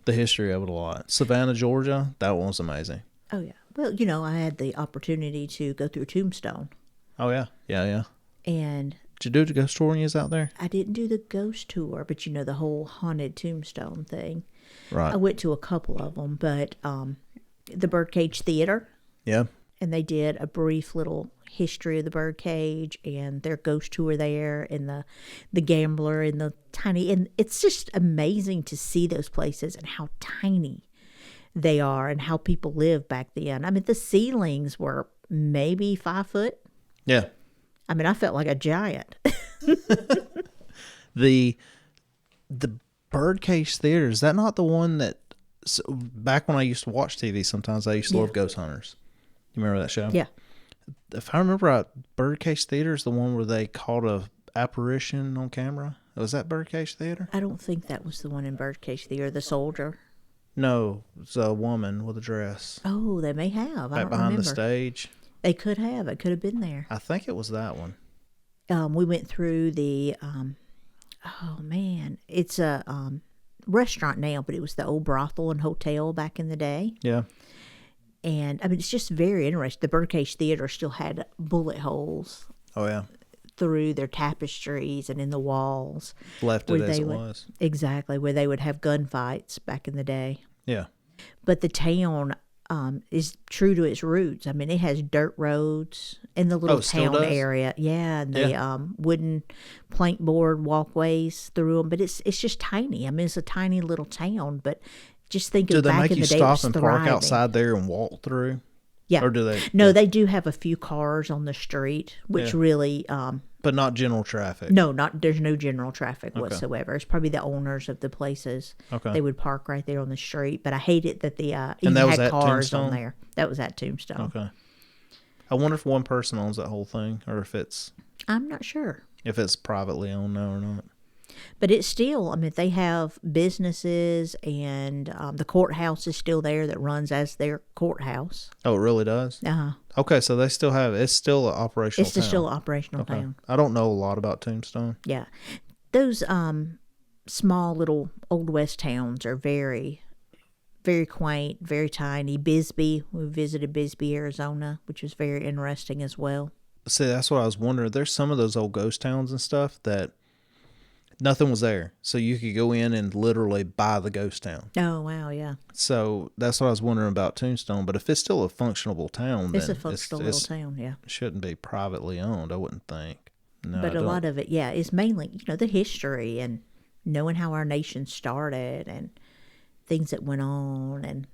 the history of it a lot. Savannah, Georgia, that one was amazing. Oh, yeah. Well, I had the opportunity to go through Tombstone. Oh, yeah. Yeah. And did you do the ghost tour when you was out there? I didn't do the ghost tour, but the whole haunted Tombstone thing. Right. I went to a couple of them, but the Birdcage Theater. Yeah. And they did a brief little history of the Birdcage and their ghost tour there and the Gambler and the tiny. And it's just amazing to see those places and how tiny they are and how people lived back then. I mean, the ceilings were maybe 5 foot. Yeah. I mean, I felt like a giant. The Birdcage Theater, is that not the one that, back when I used to watch TV sometimes, I used to love Ghost Hunters. You remember that show? Yeah. If I remember right, Birdcage Theater is the one where they caught a apparition on camera. Was that Birdcage Theater? I don't think that was the one in Birdcage Theater, the soldier. No, it's a woman with a dress. Oh, they may have. I don't behind remember. The stage. They could have. It could have been there. I think it was that one. We went through the, it's a restaurant now, but it was the old brothel and hotel back in the day. Yeah. And, I mean, it's just very interesting. The Birdcage Theater still had bullet holes. Oh, yeah. Through their tapestries and in the walls. Left it as it was. Exactly, where they would have gunfights back in the day. Yeah. But the town is true to its roots. I mean, it has dirt roads in the little town area. Yeah, and the wooden plank board walkways through them. But it's just tiny. I mean, it's a tiny little town, but just think of back in the day. Do they make you stop and park outside there and walk through? Yeah. Or do they? No, they do have a few cars on the street, which really... but not general traffic? No, there's no general traffic whatsoever. It's probably the owners of the places. Okay. They would park right there on the street. But I hate it that the even had cars on there. That was at Tombstone. Okay. I wonder if one person owns that whole thing or if it's... I'm not sure. If it's privately owned now or not. But it's still, I mean, they have businesses and the courthouse is still there that runs as their courthouse. Oh, it really does? Uh-huh. Okay, so they still have, it's still an operational town. It's still an operational town. I don't know a lot about Tombstone. Yeah. Those small little Old West towns are very, very quaint, very tiny. Bisbee, we visited Bisbee, Arizona, which was very interesting as well. See, that's what I was wondering. There's some of those old ghost towns and stuff that nothing was there. So you could go in and literally buy the ghost town. Oh, wow, yeah. So that's what I was wondering about Tombstone. But if it's still a functionable town, it's then a functional little town, yeah. It shouldn't be privately owned, I wouldn't think. No, but a lot of it, is mainly, the history and knowing how our nation started and things that went on, and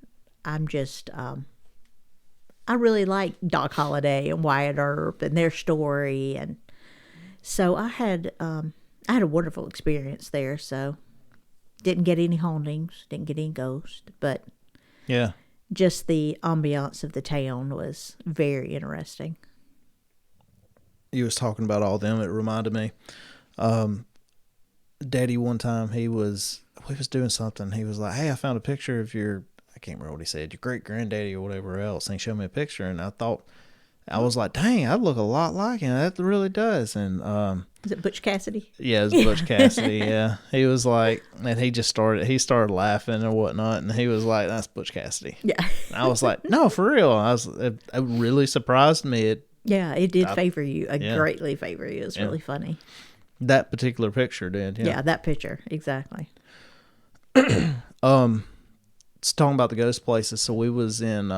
I'm just I really like Doc Holliday and Wyatt Earp and their story, and so I had a wonderful experience there. So didn't get any hauntings, didn't get any ghosts, but Yeah. just the ambiance of the town was very interesting. You was talking about all them. It reminded me. Daddy one time we was doing something. He was like, "Hey, I found a picture of your," I can't remember what he said, "your great granddaddy or whatever else." And he showed me a picture, and I was like, "Dang, I look a lot like him. That really does." And Is it Butch Cassidy? yeah, it was Butch Cassidy. Yeah, he was like, and he started laughing or whatnot, and he was like, "That's Butch Cassidy." Yeah. And I was like, "No, for real." It really surprised me. Yeah, it did favor you. Yeah. Greatly favor you. It was really funny. That particular picture did. Yeah, that picture. Exactly. It's talking about the ghost places. So we was in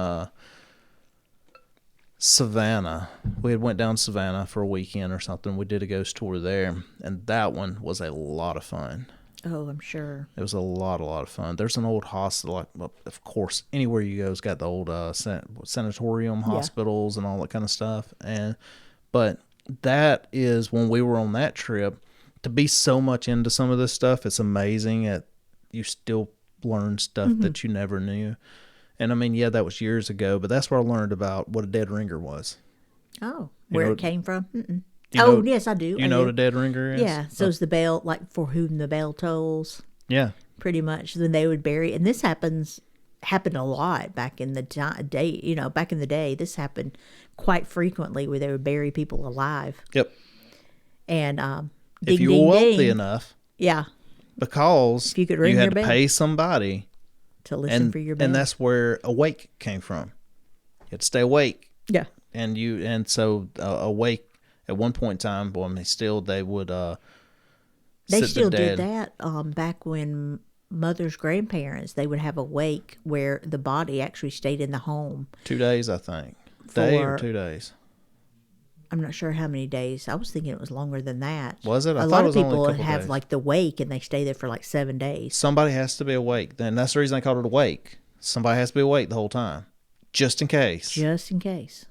Savannah. We had went down to Savannah for a weekend or something. We did a ghost tour there, and that one was a lot of fun. Oh, I'm sure. It was a lot of fun. There's an old hospital, like, well, of course, anywhere you go, it's got the old sanatorium hospitals and all that kind of stuff. But that is when we were on that trip. To be so much into some of this stuff, it's amazing that you still learn stuff that you never knew. And I mean, yeah, that was years ago, but that's where I learned about what a dead ringer was. Oh, where it came from? Yes, I do. You know what a dead ringer is? Yeah, so it's the bell, like for whom the bell tolls. Yeah. Pretty much. Then they would bury, and this happened a lot back in the day. You know, back in the day, this happened quite frequently where they would bury people alive. Yep. And if you were wealthy enough, yeah, because if you could ring you had your to bell pay somebody to listen for your bell, and that's where awake came from. You had to stay awake. Yeah. And so awake at one point in time, well, they would they sit still the did dead. that back when mother's grandparents, they would have a wake where the body actually stayed in the home 2 days, I think. Day or 2 days. I'm not sure how many days. I was thinking it was longer than that. Was it? I a thought lot it of was only people a couple have days. like the wake and they stay there for like 7 days. Somebody has to be awake. Then that's the reason I called it awake. Somebody has to be awake the whole time, just in case. Just in case.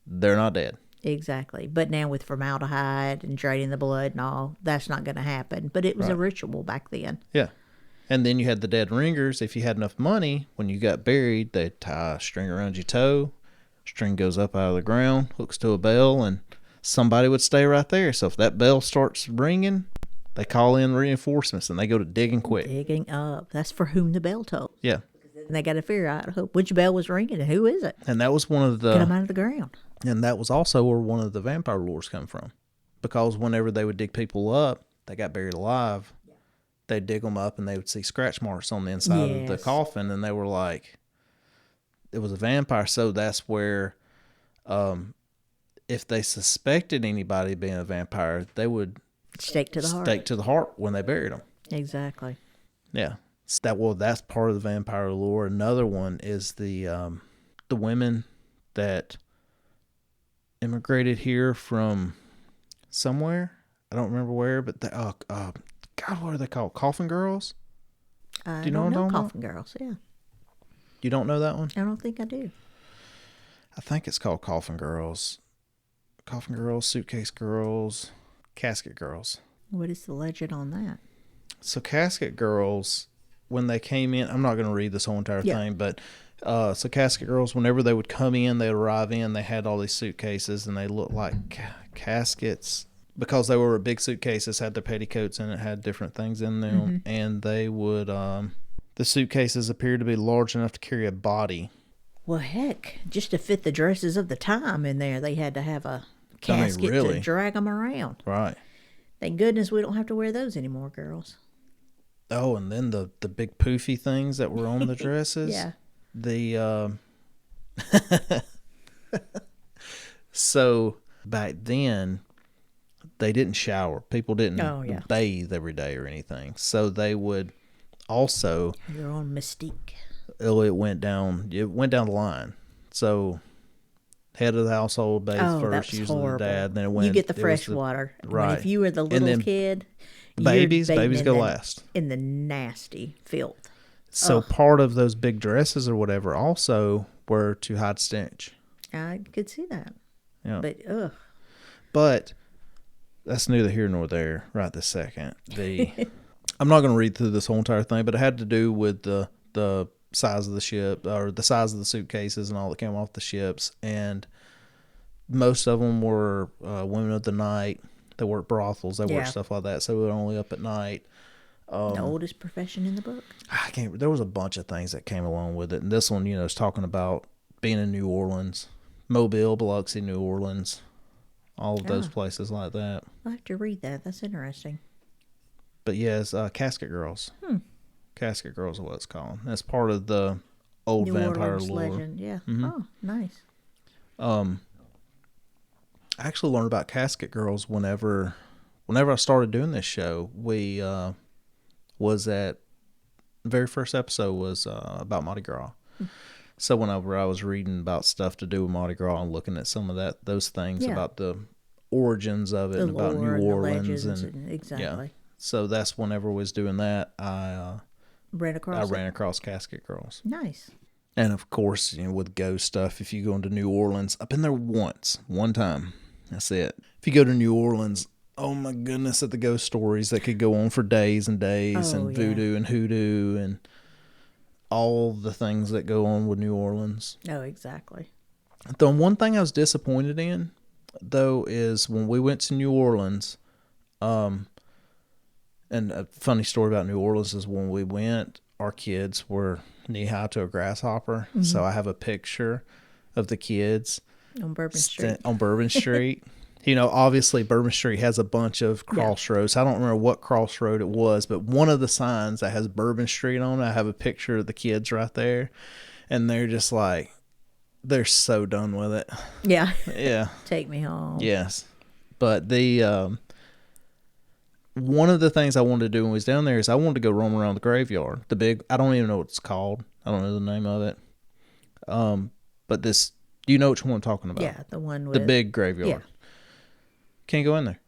They're not dead. Exactly. But now with formaldehyde and draining the blood and all, that's not going to happen. But it was a ritual back then. Yeah. And then you had the dead ringers. If you had enough money, when you got buried, they'd tie a string around your toe. String goes up out of the ground, hooks to a bell, and somebody would stay right there. So if that bell starts ringing, they call in reinforcements and they go to digging quick. Digging up. That's for whom the bell tolls. Yeah. And they got to figure out which bell was ringing and who is it. And that was one of the... Get them out of the ground. And that was also where one of the vampire lures come from. Because whenever they would dig people up, they got buried alive, they'd dig them up and they would see scratch marks on the inside of the coffin. And they were like, it was a vampire. So that's where, if they suspected anybody being a vampire, they would stake to the heart when they buried them. Exactly. Yeah. That's part of the vampire lore. Another one is the women that immigrated here from somewhere. I don't remember where, but God, what are they called? Coffin girls? Do you know what I'm talking about? Coffin girls, yeah. You don't know that one? I don't think I do. I think it's called coffin girls. Coffin girls, suitcase girls, casket girls. What is the legend on that? So casket girls, when they came in, I'm not going to read this whole entire thing, but so casket girls, whenever they would come in, they'd arrive in, they had all these suitcases and they looked like caskets because they were big suitcases, had their petticoats in it, had different things in them, and they would, the suitcases appeared to be large enough to carry a body. Well, heck, just to fit the dresses of the time in there, they had to have a casket to drag them around. Right. Thank goodness we don't have to wear those anymore, girls. Oh, and then the big poofy things that were on the dresses. Yeah. So back then, they didn't shower. People didn't bathe every day or anything. So they would also... Your own mystique. It went down the line. So head of the household bathed first, usually horrible. the dad. Then it went. You get the fresh water. Right. When if you were the little kid, babies go last in the nasty filth. So Ugh. part of those big dresses or whatever also were to hide stench. I could see that. Yeah. But, ugh. But that's neither here nor there right this second. I'm not going to read through this whole entire thing, but it had to do with the size of the ship or the size of the suitcases and all that came off the ships. And most of them were women of the night. They worked brothels. They worked stuff like that. So we were only up at night. The oldest profession in the book. There was a bunch of things that came along with it. And this one, is talking about being in New Orleans, Mobile, Biloxi, New Orleans, all of those places like that. I'll have to read that. That's interesting. But yes, Casket Girls. Casket Girls is what it's called. That's part of the old New vampire Orleans lore. legend. Yeah. Mm-hmm. Oh, nice. I actually learned about Casket Girls whenever I started doing this show. We was at the very first episode was about Mardi Gras. So whenever I was reading about stuff to do with Mardi Gras and looking at some of those things about the origins of it and about New Orleans and exactly. Yeah. So that's whenever I was doing that, I ran across Casket Girls. Nice. And of course, with ghost stuff, if you go into New Orleans, I've been there one time. That's it. If you go to New Orleans, oh my goodness, at the ghost stories that could go on for days and days, and voodoo and hoodoo and all the things that go on with New Orleans. Oh, exactly. The one thing I was disappointed in, though, is when we went to New Orleans, and a funny story about New Orleans is when we went, our kids were knee-high to a grasshopper. Mm-hmm. So I have a picture of the kids on Bourbon Street. On Bourbon Street. Obviously Bourbon Street has a bunch of crossroads. I don't remember what crossroad it was, but one of the signs that has Bourbon Street on it, I have a picture of the kids right there. And they're just like, they're so done with it. Yeah. Yeah. Take me home. Yes. But one of the things I wanted to do when we was down there is I wanted to go roam around the graveyard. I don't even know what it's called. I don't know the name of it. But do you know which one I'm talking about? Yeah, the one with the big graveyard. Yeah. Can't go in there.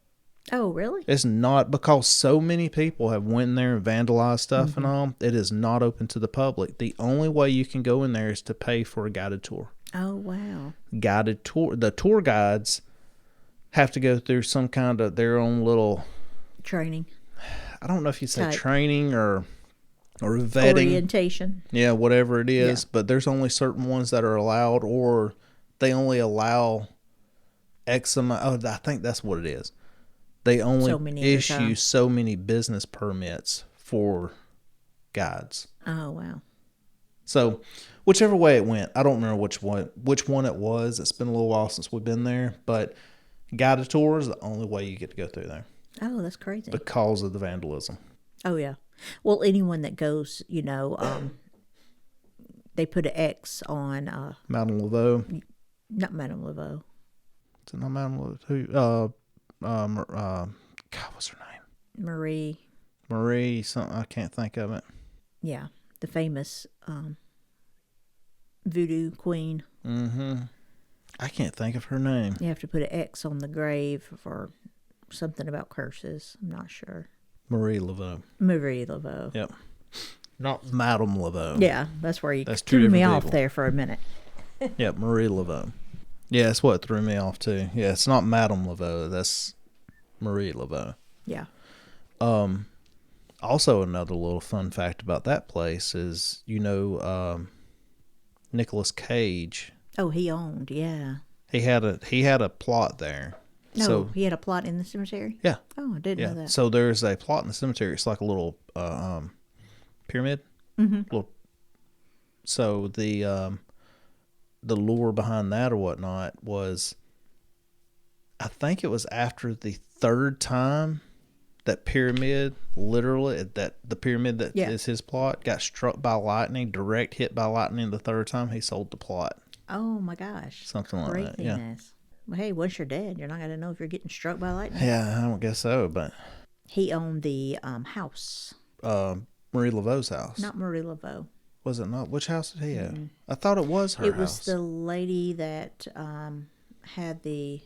Oh, really? It's not, because so many people have went in there and vandalized stuff and all. It is not open to the public. The only way you can go in there is to pay for a guided tour. Oh, wow. Guided tour. The tour guides have to go through some kind of their own little training. I don't know if you say training or vetting. Orientation. Yeah, whatever it is. Yeah. But there's only certain ones that are allowed, or they only allow X amount. Oh, I think that's what it is. They only issue so many business permits for guides. Oh, wow. So, whichever way it went, I don't remember which one it was. It's been a little while since we've been there, but guided tour is the only way you get to go through there. Oh, that's crazy. Because of the vandalism. Oh, yeah. Well, anyone that goes, they put an X on... Madame Laveau. Not Madame Laveau. Is it not Madame Laveau? God, what's her name? Marie, something, I can't think of it. Yeah, the famous voodoo queen. Mm-hmm. I can't think of her name. You have to put an X on the grave for something about curses. I'm not sure. Marie Laveau. Yep. Not Madame Laveau. Yeah, that's where you threw me off there for a minute. Yep, Marie Laveau. Yeah, that's what threw me off too. Yeah, it's not Madame Laveau. That's Marie Laveau. Yeah. Also, another little fun fact about that place is, Nicolas Cage. Oh, he owned, yeah. He had a plot there. No, so, he had a plot in the cemetery? Yeah. Oh, I didn't know that. So there's a plot in the cemetery. It's like a little pyramid. Mm-hmm. So the lore behind that or whatnot was, I think it was after the third time that pyramid, literally, the pyramid that is his plot, got struck by lightning, direct hit by lightning the third time, he sold the plot. Oh, my gosh. Something like that, yeah. Well, hey, once you're dead, you're not going to know if you're getting struck by lightning. Yeah, I don't guess so, but... He owned the house. Marie Laveau's house. Not Marie Laveau. Was it not? Which house did he have? Mm-hmm. I thought it was her house. It was the lady that had the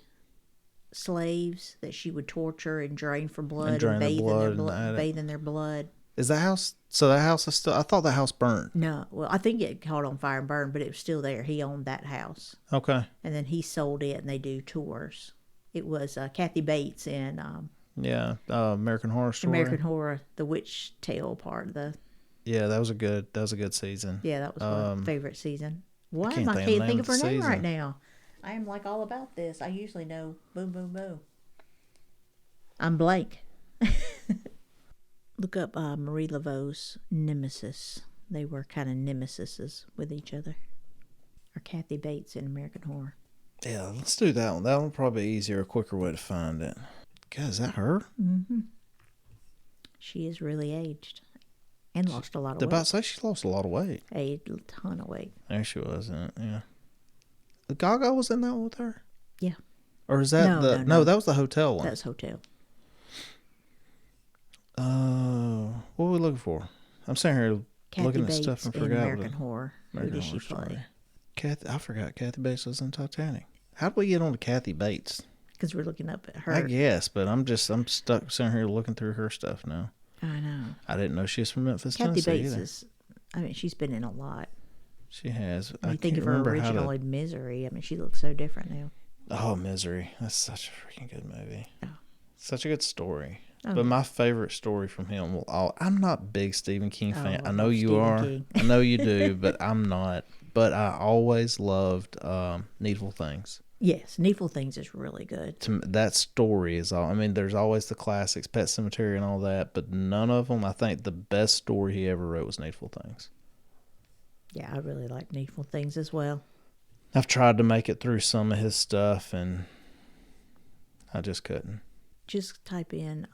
slaves that she would torture and drain for blood and bathe in their blood. Is that house? So that house is still. I thought that house burned. No, well, I think it caught on fire and burned, but it was still there. He owned that house, Okay. and then he sold it, and they do tours. It was Kathy Bates in Yeah. American Horror Story. American Horror, the witch tale part of the. Yeah, that was a good season. Yeah, that was my favorite season. Why can't I think of can't the think name of of her the name right season. now. I am like all about this. I usually know boom, boom, boom. I'm blank. Look up Marie Laveau's Nemesis. They were kind of nemesises with each other. Or Kathy Bates in American Horror. Yeah, let's do that one. That one probably easier, a quicker way to find it. God, is that her? Mm-hmm. She is really aged and lost a lot of weight. About to say she lost a lot of weight. A ton of weight. There she was in it. Yeah. Gaga was in that one with her. Yeah. Or is that no? That was the hotel one. That's hotel. What were we looking for? I'm sitting here Kathy looking Bates at stuff and in forgot. American Horror. Who did she play? I forgot Kathy Bates was in Titanic. How did we get on to Kathy Bates? Because we're looking up at her. I guess, but I'm stuck sitting here looking through her stuff now. I know. I didn't know she was from Memphis, Kathy Tennessee Bates either. is, I mean, she's been in a lot. She has. When I you think can't of her remember original in Misery, I mean, she looks so different now. Oh, Misery. That's such a freaking good movie. Oh. Such a good story. Oh. But my favorite story from him, I'm not a big Stephen King fan. I know love you Stephen are. King. I know you do, but I'm not. But I always loved Needful Things. Yes, Needful Things is really good. That story is all. I mean, there's always the classics, Pet Sematary and all that, but none of them. I think the best story he ever wrote was Needful Things. Yeah, I really like Needful Things as well. I've tried to make it through some of his stuff, and I just couldn't. Just type in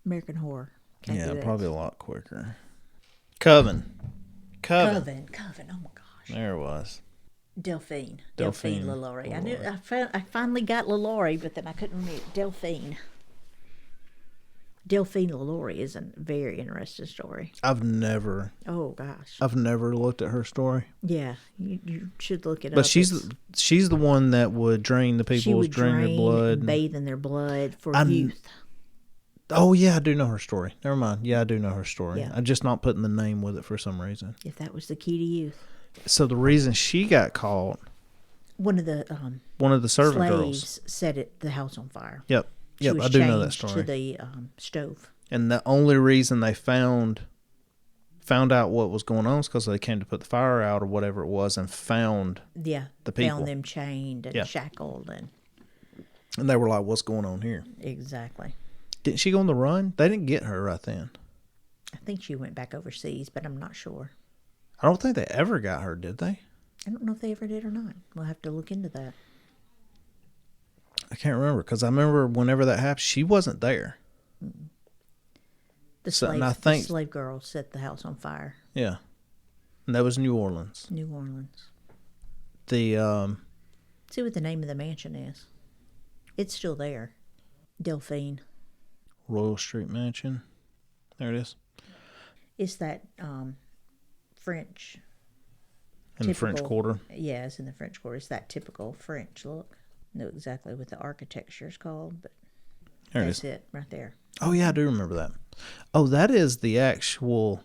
American Horror. Yeah, probably a lot quicker. Coven. Coven. Oh my gosh. There it was. Delphine Delphine LaLaurie. I knew. I finally got LaLaurie, but then I couldn't remember Delphine. Delphine LaLaurie is a very interesting story. I've never looked at her story. Yeah, you should look it up. But she's the one that would drain the people's drain their blood, and bathe in their blood for youth. Oh yeah, I do know her story. Never mind. Yeah, I do know her story. Yeah. I'm just not putting the name with it for some reason. If that was the key to youth. So the reason she got caught, one of the servant slaves girls set the house on fire. Yep, I do know that story. To the stove. And the only reason they found out what was going on is because they came to put the fire out or whatever it was, and found the people. Found them chained and shackled and they were like, "What's going on here?" Exactly. Didn't she go on the run? They didn't get her right then. I think she went back overseas, but I'm not sure. I don't think they ever got her, did they? I don't know if they ever did or not. We'll have to look into that. I can't remember because I remember whenever that happened, she wasn't there. Mm-mm. The slave girl set the house on fire. Yeah, and that was New Orleans. New Orleans. See what the name of the mansion is. It's still there. Delphine. Royal Street Mansion. There it is. It's that French. In the French Quarter. Yeah, it's in the French Quarter. It's that typical French look. Know exactly what the architecture is called, but that's it right there. Oh yeah, I do remember that. Oh, that is the actual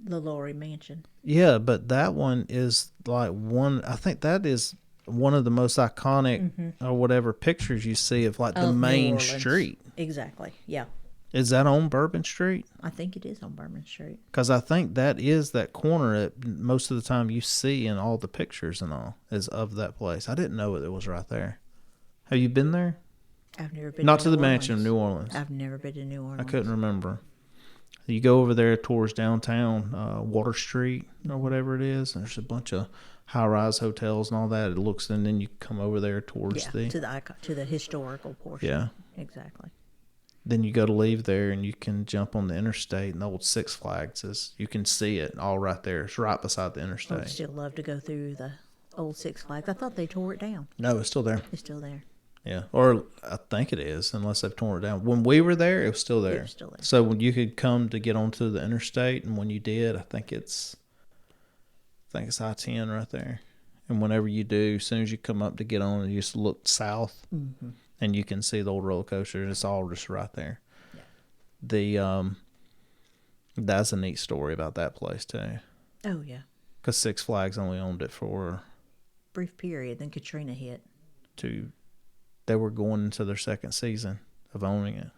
LaLaurie Mansion. Yeah, but that one is like one. I think that is one of the most iconic or whatever pictures you see of like the main street. Exactly. Yeah. Is that on Bourbon Street? I think it is on Bourbon Street. Because I think that is that corner that most of the time you see in all the pictures and all is of that place. I didn't know it was right there. Have you been there? I've never been. Not to the mansion in New Orleans. I've never been to New Orleans. I couldn't remember. You go over there towards downtown Water Street or whatever it is. And there's a bunch of high-rise hotels and all that. It looks, and then you come over there towards to the historical portion. Yeah, exactly. Then you go to leave there, and you can jump on the interstate, and the old Six Flags you can see it all right there. It's right beside the interstate. I'd still love to go through the old Six Flags. I thought they tore it down. No, it's still there. It's still there. Yeah, or I think it is, unless they've torn it down. When we were there, it was still there. It was still there. So when you could come to get onto the interstate, and when you did, I think it's I-10 right there. And whenever you do, as soon as you come up to get on, you just look south, and you can see the old roller coaster. It's all just right there. Yeah. That's a neat story about that place too. Oh, yeah. Because Six Flags only owned it for Brief period. Then Katrina hit. They were going into their second season of owning it.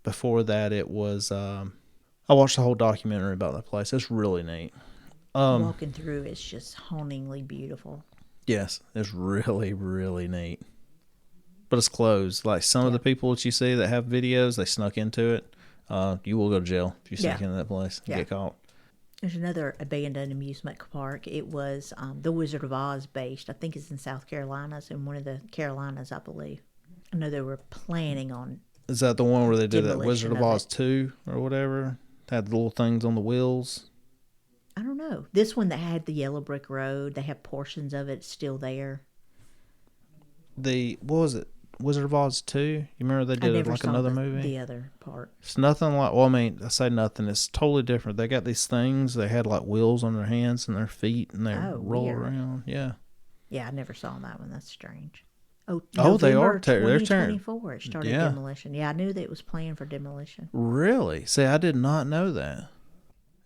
Before that, it was. I watched the whole documentary about that place. It's really neat. Walking through, it's just hauntingly beautiful. Yes, it's really, really neat. But it's closed. Like some of the people that you see that have videos, they snuck into it. You will go to jail if you sneak into that place and get caught. There's another abandoned amusement park. It was the Wizard of Oz based. I think it's in South Carolina. It's in one of the Carolinas, I believe. I know they were planning on. Is that the one where they did that demolition Wizard of Oz 2 or whatever? Had the little things on the wheels? I don't know. This one that had the yellow brick road, they have portions of it still there. What was it? Wizard of Oz 2? You remember they did it like another movie? The other part. It's nothing like, well, I mean, I say nothing. It's totally different. They got these things. They had like wheels on their hands and their feet, and they roll around. Yeah. Yeah, I never saw that one. That's strange. Oh, November they are. They're 2024. It started demolition. Yeah, I knew that it was planned for demolition. Really? See, I did not know that.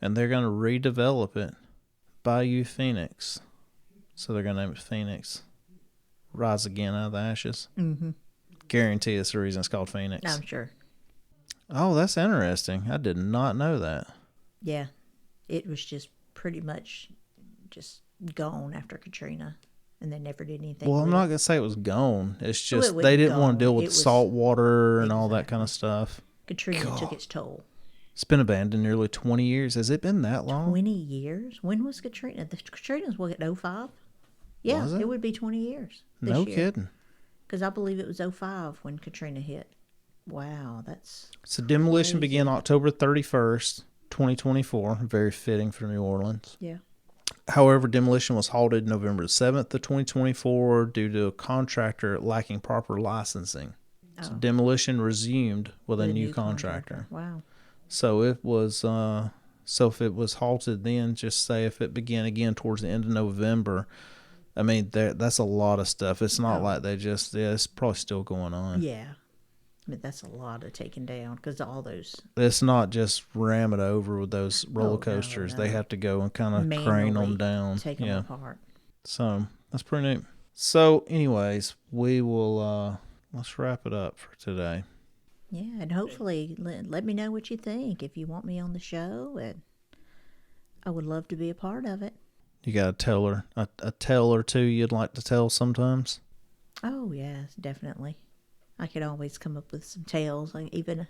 And they're going to redevelop it. Bayou Phoenix. So they're going to name it Phoenix. Rise again out of the ashes. Mm-hmm. Guarantee it's the reason it's called Phoenix. I'm sure. Oh, that's interesting. I did not know that. Yeah. It was just pretty much just gone after Katrina. And they never did anything. Well, I'm not going to say it was gone. It's just they didn't want to deal with salt water and all that kind of stuff. Katrina took its toll. It's been abandoned nearly 20 years. Has it been that long? 20 years? When was Katrina? Katrina's what, 05? Yeah, it would be 20 years this year. No kidding. Because I believe it was 05 when Katrina hit. Wow, that's So demolition crazy. began October 31st, 2024. Very fitting for New Orleans. Yeah. However, demolition was halted November 7th of 2024 due to a contractor lacking proper licensing. So demolition resumed with a new contractor. Wow. So it was. If it was halted then, just say if it began again towards the end of November, I mean that's a lot of stuff. It's not like they just. Yeah, it's probably still going on. Yeah. I mean, that's a lot of taking down because all those. It's not just ram it over with those roller coasters. No. They have to go and kind of crane them down. Take them apart. So that's pretty neat. So, anyways, we will let's wrap it up for today. Yeah, and hopefully let me know what you think if you want me on the show, and I would love to be a part of it. You got a tale or two you'd like to tell sometimes? Oh yes, definitely. I could always come up with some tales, like even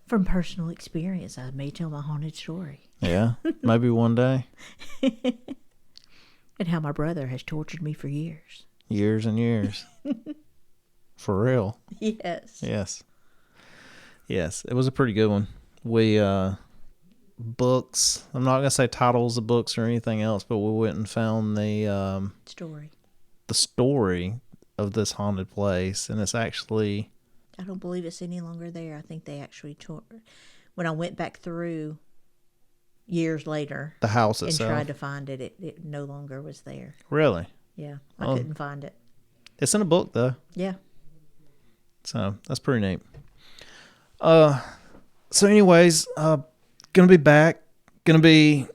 from personal experience. I may tell my haunted story. Yeah, maybe one day. And how my brother has tortured me for years. Years and years. For real. Yes. Yes, it was a pretty good one. We, books, I'm not going to say titles of books or anything else, but we went and found the story of this haunted place, and it's actually... I don't believe it's any longer there. I think they actually tore... When I went back through years later... The house itself. And tried to find it, it no longer was there. Really? Yeah, I couldn't find it. It's in a book, though. Yeah. So, that's pretty neat. So anyways, gonna be back. Gonna be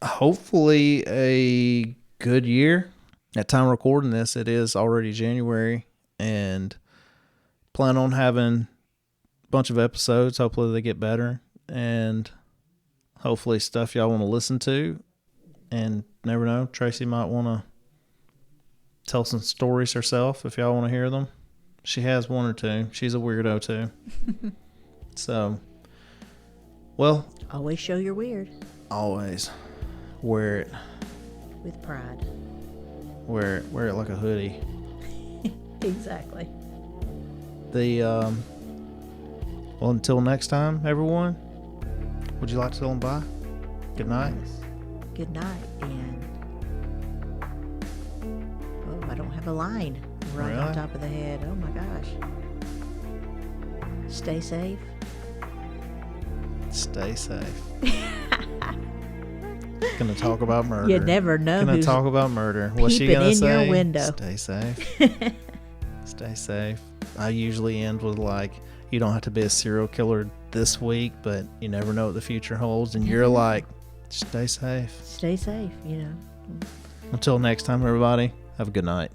hopefully a good year. At time of recording this, it is already January, and plan on having a bunch of episodes. Hopefully they get better, and hopefully stuff y'all want to listen to. And never know, Tracy might want to tell some stories herself if y'all want to hear them. She has one or two. She's a weirdo too. So, well. Always show your weird. Always. Wear it. With pride. Wear it like a hoodie. Exactly. Well, until next time, everyone, would you like to tell them bye? Good night. Yes. Good night. And, I don't have a line right on top of the head. Oh my gosh. Stay safe. Stay safe. Gonna talk about murder. You never know. Gonna talk about murder. What's she gonna say? In your window. Stay safe. Stay safe. I usually end with like, You don't have to be a serial killer this week, but you never know what the future holds. And you're Yeah. like, stay safe. Stay safe, Until next time, everybody, have a good night.